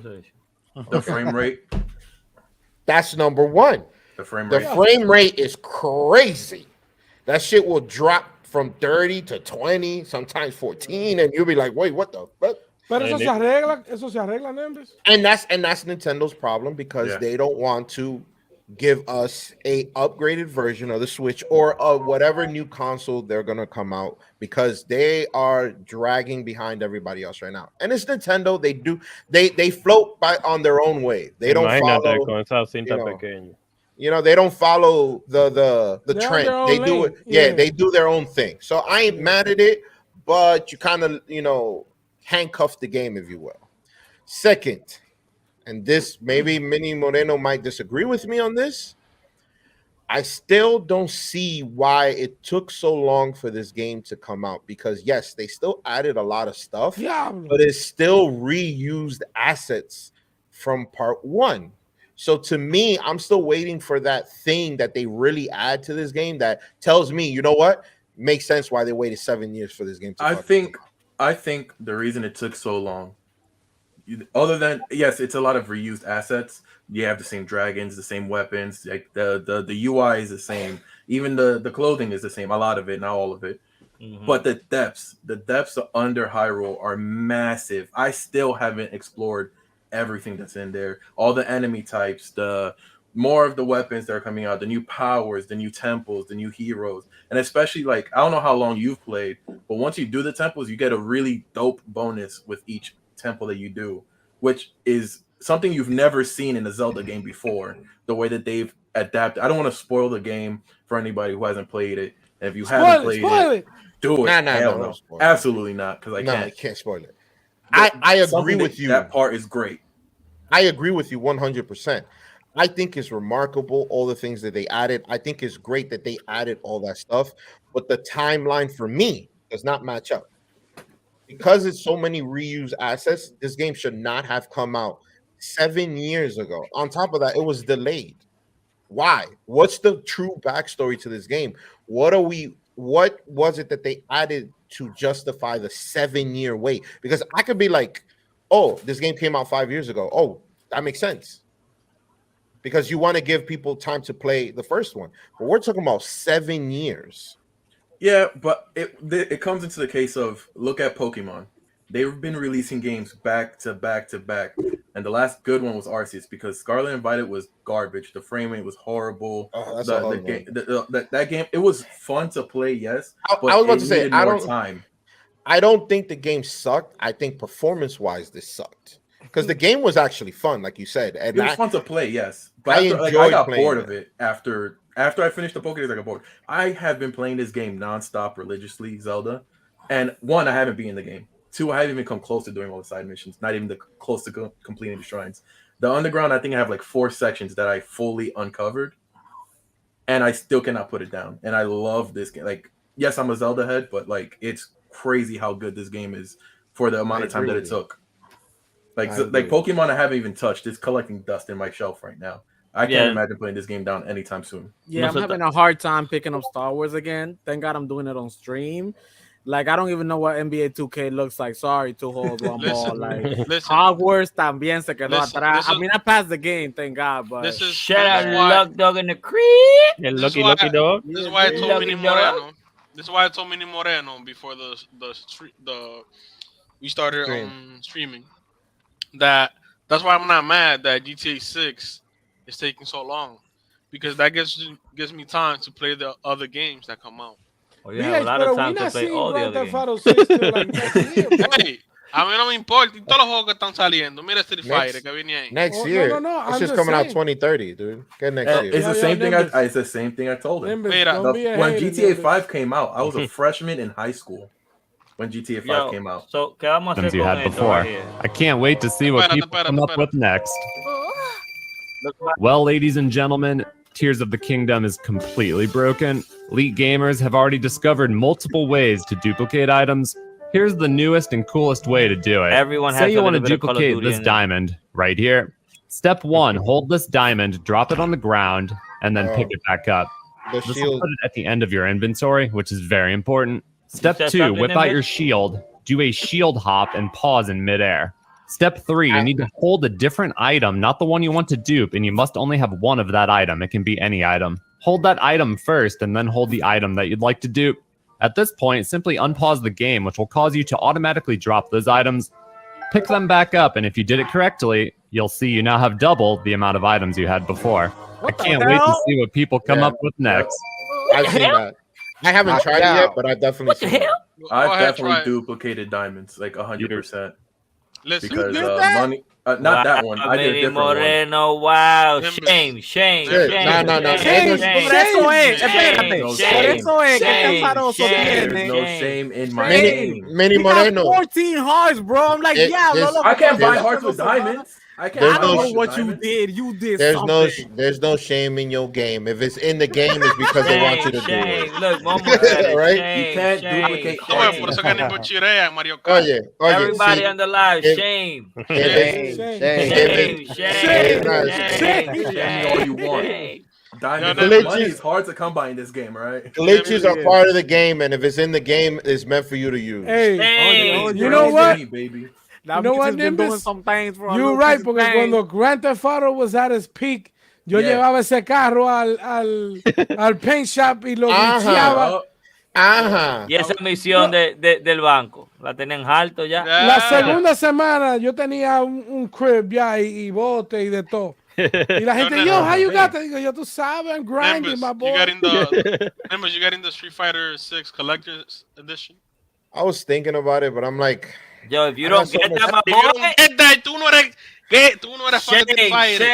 The frame rate. That's number one. The frame rate is crazy. That shit will drop from 30 to 20, sometimes 14, and you'll be like, wait, what the fuck? Pero eso se arregla, Nimbus. And that's Nintendo's problem because they don't want to give us a upgraded version of the Switch or whatever new console they're gonna come out because they are dragging behind everybody else right now. And it's Nintendo. They float on their own way. They don't follow. They don't follow the trend. They do it. Yeah, they do their own thing. So I ain't mad at it, but you kind of handcuff the game, if you will. Second, and this maybe Mini Moreno might disagree with me on this. I still don't see why it took so long for this game to come out because yes, they still added a lot of stuff, but it's still reused assets from part one. So to me, I'm still waiting for that thing that they really add to this game that tells me, you know what, makes sense why they waited 7 years for this game to I think the reason it took so long, other than yes, it's a lot of reused assets. You have the same dragons, the same weapons, like the UI is the same, even the clothing is the same. A lot of it, not all of it. Mm-hmm. But the depths under Hyrule are massive. I still haven't explored everything that's in there. All the enemy types, the more of the weapons that are coming out, the new powers, the new temples, the new heroes, and especially like I don't know how long you've played, but once you do the temples, you get a really dope bonus with each temple that you do, which is something you've never seen in a Zelda game before. The way that they've adapted. I don't want to spoil the game for anybody who hasn't played it. And if you haven't played it, do it. No, absolutely not, because I can't spoil it. I agree with you. That part is great. I agree with you 100%. I think it's remarkable, all the things that they added. I think it's great that they added all that stuff, but the timeline for me does not match up. Because it's so many reused assets, this game should not have come out 7 years ago. On top of that, it was delayed. Why? What's the true backstory to this game? What was it that they added to justify the 7-year wait? Because I could be like, oh, this game came out 5 years ago. Oh, that makes sense. Because you want to give people time to play the first one. But we're talking about 7 years. Yeah, but it comes into the case of, look at Pokemon. They've been releasing games back to back to back. And the last good one was Arceus because Scarlet and Violet was garbage. The frame rate was horrible. Oh, that's that game, it was fun to play, yes. But I was about to say, I don't think the game sucked. I think performance-wise, this sucked. Because the game was actually fun, like you said. And it was fun to play, yes. But I got bored of it after I finished the Pokédex. I got bored. I have been playing this game nonstop religiously, Zelda. And one, I haven't been in the game. Two, I haven't even come close to doing all the side missions. Not even close to completing the shrines. The underground, I think I have like 4 sections that I fully uncovered. And I still cannot put it down. And I love this game. Like, yes, I'm a Zelda head, but like it's crazy how good this game is for the amount of time that it took. Like Pokemon I haven't even touched. It's collecting dust in my shelf right now. I can't imagine putting this game down anytime soon. Yeah, I'm having a hard time picking up Star Wars again. Thank God I'm doing it on stream. Like, I don't even know what NBA 2K looks like. Sorry, 2 holes, 1 ball. Like, Hogwarts también se quedó atrás. I mean, I passed the game, thank God. But shout out Luck Dog in the crib. Lucky Dog. This is why I told Mini Moreno. This is why I told Mini Moreno before we started streaming. That's why I'm not mad that GTA 6 is taking so long, because that gives me time to play the other games that come out. Oh, you have a lot of time to play all the other games. Hey, a mí no me importa. Y todos los juegos que están saliendo. Mira Street Fighter que viene ahí. Next year. No, it's just coming out 2030, dude. Get next year. It's the same thing. It's the same thing I told him. When GTA 5 came out, I was a freshman in high school. When GTA 5 came out. So, ¿qué vamos a hacer you had before. I can't wait to see what people come up with next. Well, ladies and gentlemen, Tears of the Kingdom is completely broken. Elite gamers have already discovered multiple ways to duplicate items. Here's the newest and coolest way to do it. Everyone has Say you a want to little bit of Call of duplicate Duty this in it. diamond right here. Step 1, hold this diamond, drop it on the ground, and then pick it back up. The This will shield. put it at the end of your inventory, which is very important. Step said 2, something, whip out Nimbus? your shield, do a shield hop, and pause in midair. Step 3, you need to hold a different item, not the one you want to dupe, and you must only have one of that item. It can be any item. Hold that item first, and then hold the item that you'd like to dupe. At this point, simply unpause the game, which will cause you to automatically drop those items. Pick them back up, and if you did it correctly, you'll see you now have double the amount of items you had before. I can't wait to see what people come up with next. I've seen that. I haven't tried it yet, but I've definitely seen it. I've ahead, definitely try it. duplicated diamonds, like 100%. Listen, Because You did that? money, not that one. I did a different one. Moreno, wow. Nimbus. Shame. No. Shame. Por eso es, espérate. No Por shame. eso es que Shame. este azaroso Shame. There's tiene. no shame in my Shame. name. Manny He got Moreno. 14 hearts, bro. I'm like, yeah, there's- Lolo, I can't buy There's- hearts with diamonds. I can't There's I buy don't no- hearts know with what you diamonds. did. You did There's something. there's no shame in your game. If it's in the game, it's because they want you to do Shame. it. Look, Momo said it. Right? Shame, You can't shame, duplicate no, hearts. por eso que Nimbus chirea en Mario Kart. Oye, Everybody see, on the live, if- shame. if it's- Shame. Shame all you want. Diamonds, Glitches. money is hard to come by in this game, right? glitches are part of the game, and if it's in the game, it's meant for you to use. Hey, Shame. you know what? Money, baby. That You know bitch what, has been doing Nimbus? some things for a You're little right, piece of porque thing. cuando Grand Theft Auto was at its peak, yo Yeah. llevaba ese carro al paint shop y lo Ajá. glitcheaba. Oh, Ajá. Y esa misión del banco, ¿la tenían alto ya? La segunda semana yo tenía un crib ya y bote y de todo. Y la gente, yo, how you got that? Digo, yo, tú sabes, I'm grinding, Nimbus, my you boy. got in the Nimbus, you got in the Street Fighter 6 Collector's Edition. I was thinking about it, but I'm like, Yo, if you I don't got so get much- that, my If you don't boy, get that, tú no eres, ¿qué? Tú no eres fan de shame, Fighter.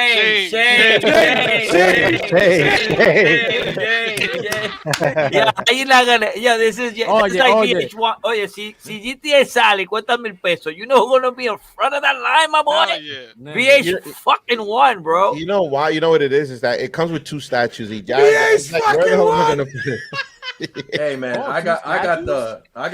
shame. Yeah, ahí la gané. Yeah, this is this Oye, is like oye. VH1. Oye, si GTA sale y cuesta $1,000 you know who's gonna be in front of that line, my boy? Hell yeah. VH fucking one, bro. you know why? You know what it is that it comes with 2 statues each. VH Where the hell am I gonna put it? hey man, Oh, I got statues?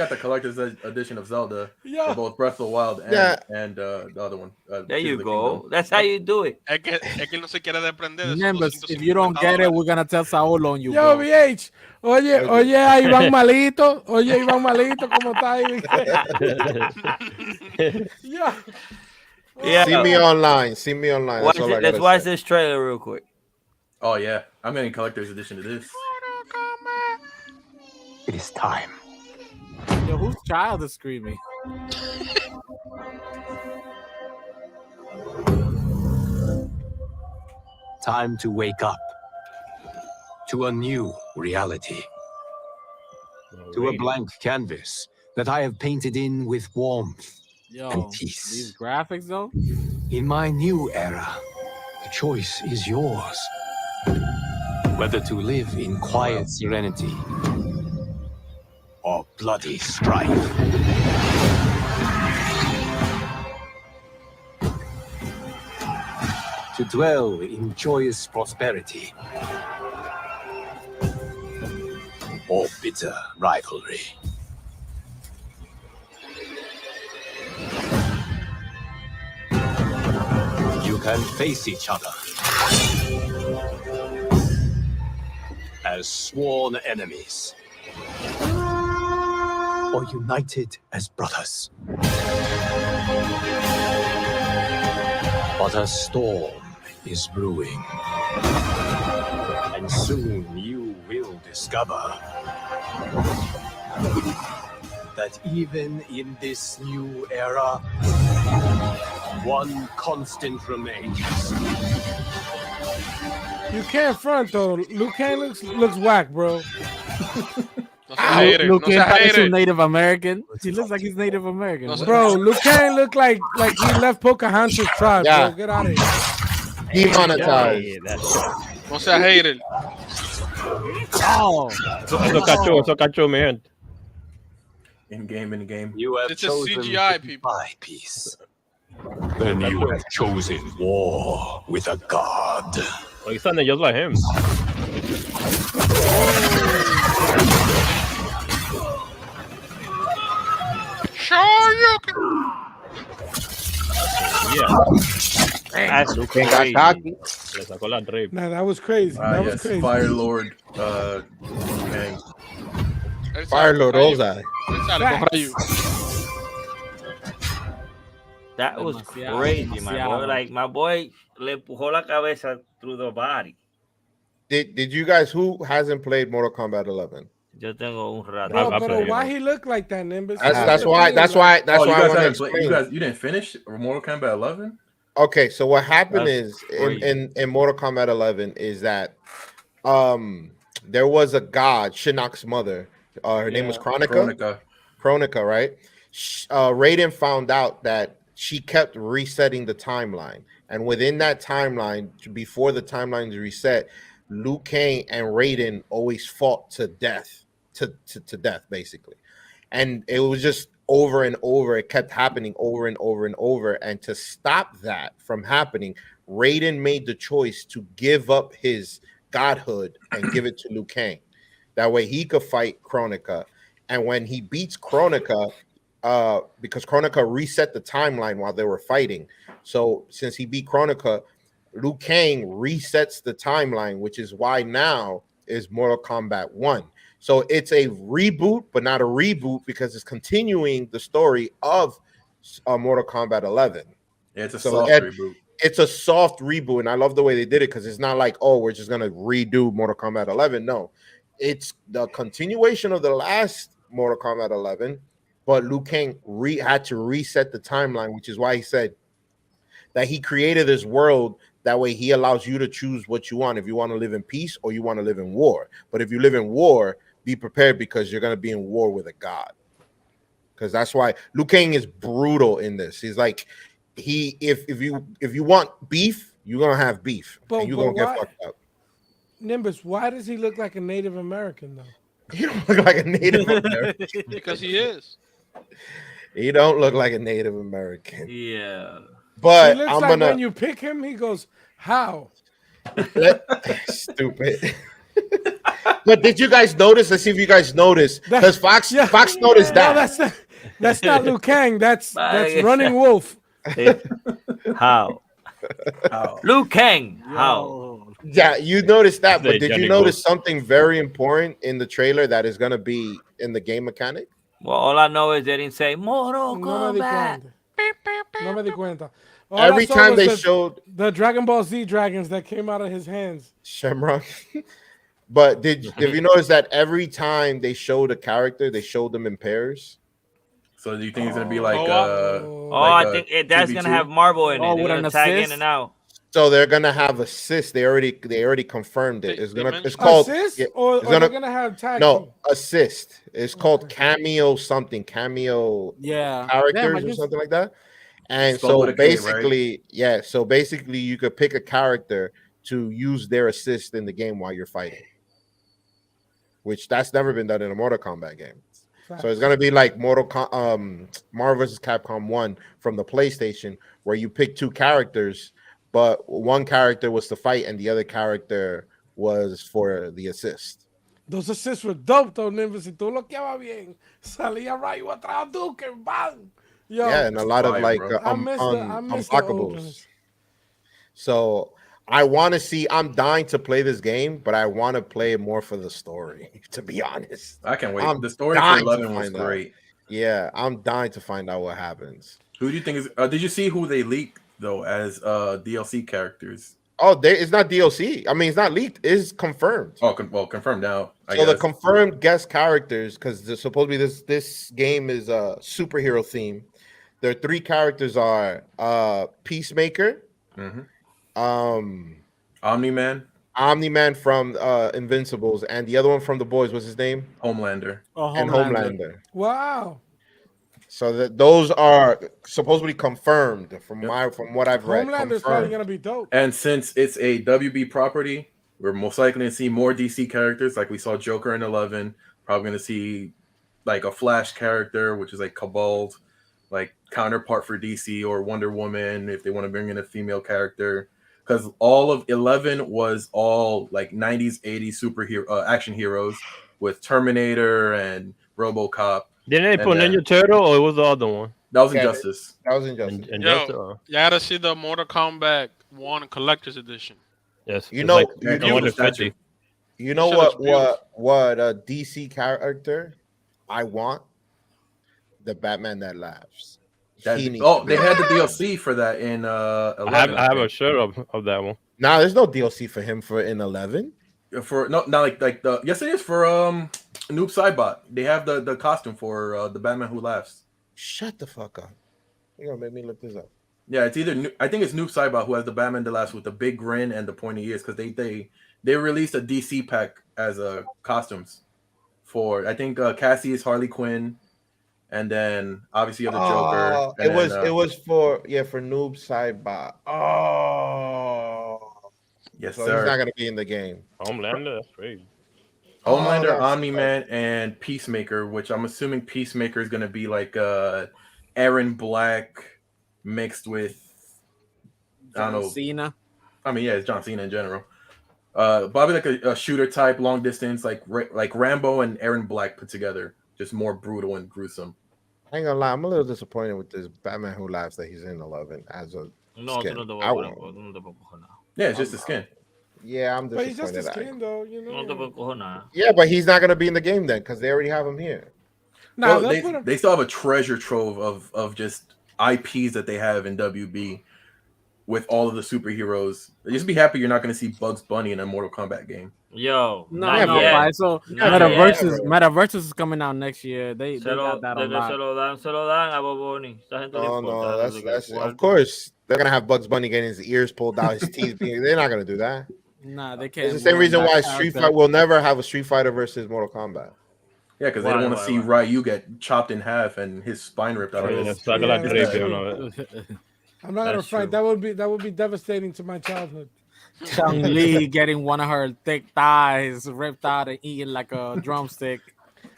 the collector's edition of Zelda Yeah. for both Breath of the Wild and, Yeah. and the other one. There Tears you of the go. Kingdom. That's how you do it. Es que él no se quiere desprender de esos Nimbus, if you don't $250. get it, we're gonna tell Saul on you, Yo, bro. VH, oye, a Iván Malito, ¿cómo está ahí? Yeah. Yeah. See me online. See me online. That's all I Let's gotta watch say. this trailer real quick. Oh yeah, I'm getting collector's edition of this. It is time. Yo, whose child is screaming? Time to wake up to a new reality, to a blank canvas that I have painted in with warmth Yo, and peace. these graphics though. In my new era, the choice is yours. Whether to live in quiet serenity or bloody strife. To dwell in joyous prosperity or bitter rivalry. You can face each other as sworn enemies or united as brothers. But a storm is brewing, and soon you will discover that even in this new era, one constant remains. You can't front though. Liu Kang looks whack, bro. No seas hater, Luke no seas is hater. Native American. He looks like he's Native American. No, Bro, Liu Kang look like he left Pocahontas tribe, Yeah. bro. Get out of here. Demonetized. No seas hater. Oh, Eso cachó, mi gente. In game. You have It's a chosen CGI, to people. buy peace. Then you have chosen war with a god. Oh, he's sounding just like him. Yeah. That's Liu Kang got crazy. cocky. Le sacó la trip. Nah, that was crazy. That was Yes, crazy. Fire Lord. Kang. Fire Lord Ozai. That was Demasiado, crazy, my boy. demasiado. Like my boy le empujó la cabeza through the body. Did you guys, who hasn't played Mortal Kombat 11? Yo tengo un rato. Bro, I but played why it. he look like that, Nimbus? That's the why thing, that's like- why You I guys want to haven't played. explain. You didn't finish Mortal Kombat 11? Okay, so what happened That's is crazy. in Mortal Kombat 11 is that there was a god, Shinnok's mother. Her name was Kronika. Kronika, right? Raiden found out that she kept resetting the timeline, and within that timeline, before the timelines reset, Liu Kang and Raiden always fought to death, to death, basically. And it was just over and over. It kept happening over and over and over. And to stop that from happening, Raiden made the choice to give up his godhood and give it to Liu Kang. That way he could fight Kronika. And when he beats Kronika, because Kronika reset the timeline while they were fighting. So since he beat Kronika, Liu Kang resets the timeline, which is why now is Mortal Kombat 1. So it's a reboot, but not a reboot because it's continuing the story of Mortal Kombat 11. Yeah, it's a So soft reboot. It's a soft reboot, and I love the way they did it because it's not like, oh, we're just gonna redo Mortal Kombat 11. No, it's the continuation of the last Mortal Kombat 11, but Liu Kang had to reset the timeline, which is why he said that he created this world. That way he allows you to choose what you want, if you want to live in peace or you want to live in war. But if you live in war, be prepared because you're going to be in war with a god. Because that's why Liu Kang is brutal in this. He's like, if you want beef, you're going to have beef. And you're going to get fucked up. Nimbus, why does he look like a Native American, though? He don't look like a Native American. Because he is. He don't look like a Native American. Yeah. But he looks I'm like gonna when you pick him, he goes, how? Stupid. But did you guys notice? Let's see if you guys noticed. Because Fox noticed that. No, that's not Liu Kang. That's Running Wolf. How? Liu Kang. How? Yeah, you noticed that. But did Johnny you notice something very important in the trailer that is going to be in the game mechanic? Well, all I know is they didn't say Mortal No me di Kombat. cuenta. No me di cuenta. All Every I saw time was they showed the Dragon Ball Z dragons that came out of his hands. Shamrock. But did you notice that every time they showed a character, they showed them in pairs? So do you think it's gonna be like I think that's gonna have Marvel in it. They're gonna tag in and out. So they're gonna have assists. They already confirmed it. It's called assist, yeah, or it's they're gonna have tag team? no assist. It's called cameo something, cameo characters or something like that. And Spelled so with a K, basically, yeah. So basically, you could pick a character to use their assist in the game while you're fighting, which that's never been done in a Mortal Kombat game. So it's gonna be like Marvel vs. Capcom 1 from the PlayStation, where you pick two characters, but one character was to fight and the other character was for the assist. Those assists were dope, though, Nimbus. Si tú bloqueabas bien, salía rayo atrás, Duke, bang. Yo, Yeah, and a lot of like I miss the old unblockables. ones. So I want to see. I'm dying to play this game, but I want to play it more for the story. To be honest, I can't wait. I'm The story for dying to 11 was find out. great. Yeah, I'm dying to find out what happens. Who do you think is? Did you see who they leaked though as DLC characters? Oh, it's not DLC. I mean, it's not leaked. It's confirmed. Oh, well, confirmed now. I So the guess. confirmed guest characters, because supposedly this game is a superhero theme. Their three characters are Peacemaker, Omni-Man from Invincibles, and the other one from The Boys. What's his name? Homelander. And Homelander. Wow. So those are supposedly confirmed from what I've read. Homelander's probably gonna be dope. And since it's a WB property, we're most likely going to see more DC characters, like we saw Joker in 11. Probably going to see like a Flash character, which is like Cabal, like counterpart for DC, or Wonder Woman if they want to bring in a female character. because all of 11 was all like 90s, 80s superhero action heroes with Terminator and RoboCop. Didn't they And put then- Ninja Turtle or it was the other one? That was Yeah, Injustice. That was Injustice. Injustice. Yo, you gotta see the Mortal Kombat 1 Collector's Edition. Yes. You it's know, like you know, 150. you know Shit looks what DC character I want? The Batman that laughs. That, He needs to they be- had the DLC for that in 11. I have a shirt of that one. Nah, there's no DLC for him for in 11. For not like the yes it is for Noob Saibot. They have the costume for the Batman Who Laughs. Shut the fuck up. You're gonna make me look this up. Yeah, it's either I think it's Noob Saibot who has the Batman that laughs with the big grin and the pointy ears because they released a DC pack as costumes for I think Cassie is Harley Quinn, and then obviously you have the Joker. And It was for Noob Saibot. Oh, yes so sir. he's not gonna be in the game. Homelander, that's crazy. Homelander, that's Omni-Man, and Peacemaker, which I'm assuming Peacemaker is gonna be like Aaron Black mixed with I don't know. Cena. I mean, yeah, it's John Cena in general. Probably like a shooter type, long distance, like Rambo and Aaron Black put together, just more brutal and gruesome. I ain't gonna lie, I'm a little disappointed with this Batman Who Laughs that he's in 11 as a No, skin. tú no te I puedo won't. no te puedo cojonar. Yeah, it's just the skin. Yeah, I'm But he's just disappointed. a skin, though, you No te know. puedo cojonar. Yeah, but he's not gonna be in the game then because they already have him here. Nah, Well, they'll put him. they still have a treasure trove of just IPs that they have in WB with all of the superheroes. Just be happy you're not going to see Bugs Bunny in a Mortal Kombat game. Yo, No, not no, yet. but so Not Metaverses, yet. Metaverses is coming out next year. They Se got that on lock. lo dan a Bob Bunny. Esta gente le Oh importa, no, desde que that's cuarto. of course they're gonna have Bugs Bunny getting his ears pulled out, his teeth being. They're not gonna do that. Nah, they can't. It's the same ruin reason that why character. Street Fighter will never have a Street Fighter versus Mortal Kombat. Yeah, because they don't want to see Ryu get chopped in half and his spine ripped out of his Saca la Yeah, tripa, that's you know. I'm not gonna That's front. true. That would be devastating to my childhood. Chun Li getting one of her thick thighs ripped out and eating like a drumstick.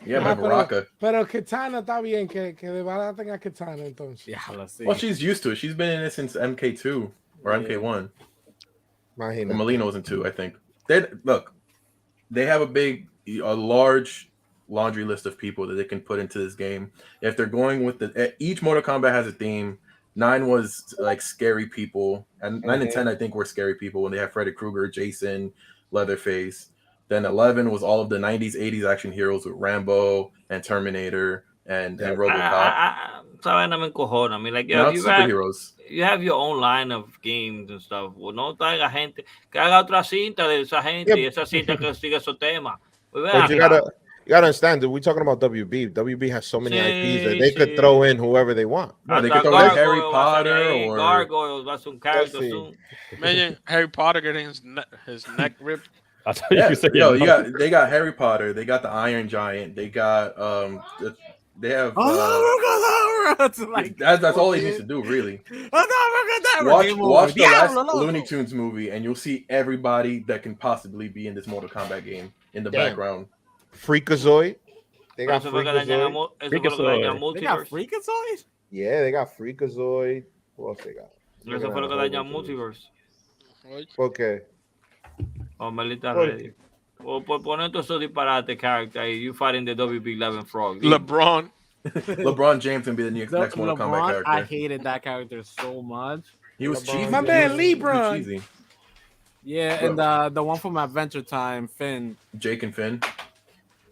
Yeah, Ah, but Baraka. pero Kitana está bien que desbaraten a Kitana entonces. Yeah, let's see. Well, she's used to it. She's been in it since MK2 or MK1. Imagina. Molina was in 2, I think. They have a large laundry list of people that they can put into this game. If they're going with each Mortal Kombat has a theme. 9 was like scary people, and 9 and 10 I think were scary people when they have Freddy Krueger, Jason, Leatherface. Then 11 was all of the 90s, 80s action heroes with Rambo and Terminator and RoboCop. Saben, me encojona. I mean, like, Now yo, it's you have, superheroes. you have your own line of games and stuff. Well, no traiga gente que haga otra cinta de esa gente y esa cinta que siga esos temas. Pues, ven But you acá. gotta understand that we're talking about WB. WB has so many IPs that they Sí, could sí. throw in whoever they want. No, they Hasta could throw in Harry Gargoyle va a salir Potter ahí, or Gargoyle va a ser un character sí. soon. Imagine Harry Potter getting his neck ripped. I thought yeah, you said yo, they got Harry Potter, they got the Iron Giant, they got they have It's like, that's all they need to do really. Watch Watch the last Looney Tunes movie and you'll see everybody that can possibly be in this Mortal Kombat game in the background. Freakazoid. They got Eso fue que dañan a Freakazoid. eso fue lo que dañan a They got Multiverse. Freakazoid? Yeah, they got Freakazoid. Who else they got? Eso fue lo que dañan a Multiverse. Okay. O Melita ¿Por Ready. O por poner todos esos disparates character y you fighting the WB11 Frog. LeBron. LeBron James can be the next Mortal Kombat LeBron, character. I hated that character so much. He was cheesy. My man, He was LeBron. cheesy. Yeah, and the one from Adventure Time, Finn. Jake and Finn.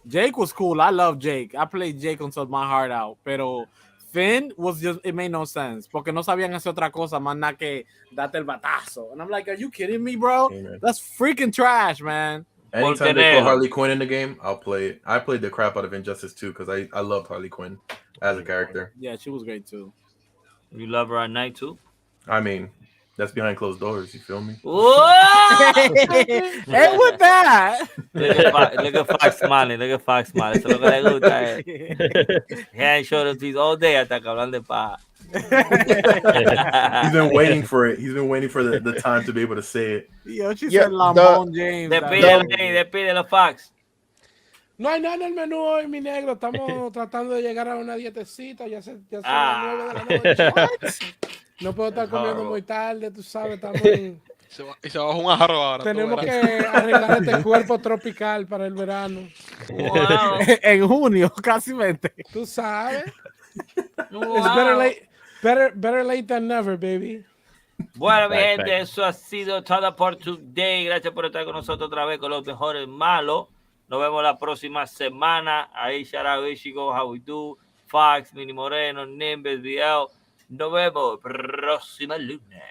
Jake was cool. I love Jake. I played Jake until my heart out. Pero Finn was just, it made no sense. Porque no sabían hacer otra cosa más nada que darte el batazo. And I'm like, are you kidding me, bro? Amen. That's freaking trash, man. Anytime they put Harley Quinn in the game, I'll play it. I played the crap out of Injustice 2 because I loved Harley Quinn as a character. Yeah, she was great too. You love her at night too? I mean, that's behind closed doors. You feel me? Hey, with that. Look at Fox smiling. Look at Fox smiling. Eso es lo que le gusta. He ain't showed up these all day hasta que hablan de paja. He's been waiting for it. He's been waiting for the time to be able to say it. Yo, she Yeah, said Lamont James. Despídele, Fox. No hay nada en el menú hoy, mi negro. Estamos tratando de llegar a una dietecita. Ya son las 9 de la noche. No puedo estar comiendo muy tarde, tú sabes. Estamos Y se baja un jarro ahora. Tenemos que arreglar este cuerpo tropical para el verano. Wow. En junio, casi mente. Tú sabes. Wow. It's better late than never, baby. Bueno, mi gente, eso ha sido todo por today. Gracias por estar con nosotros otra vez con los mejores malos. Nos vemos la próxima semana. Ahí, shout out Ichigo, how we do. Fox, Mini Moreno, Nimbus, BL. Nos vemos próximo lunes.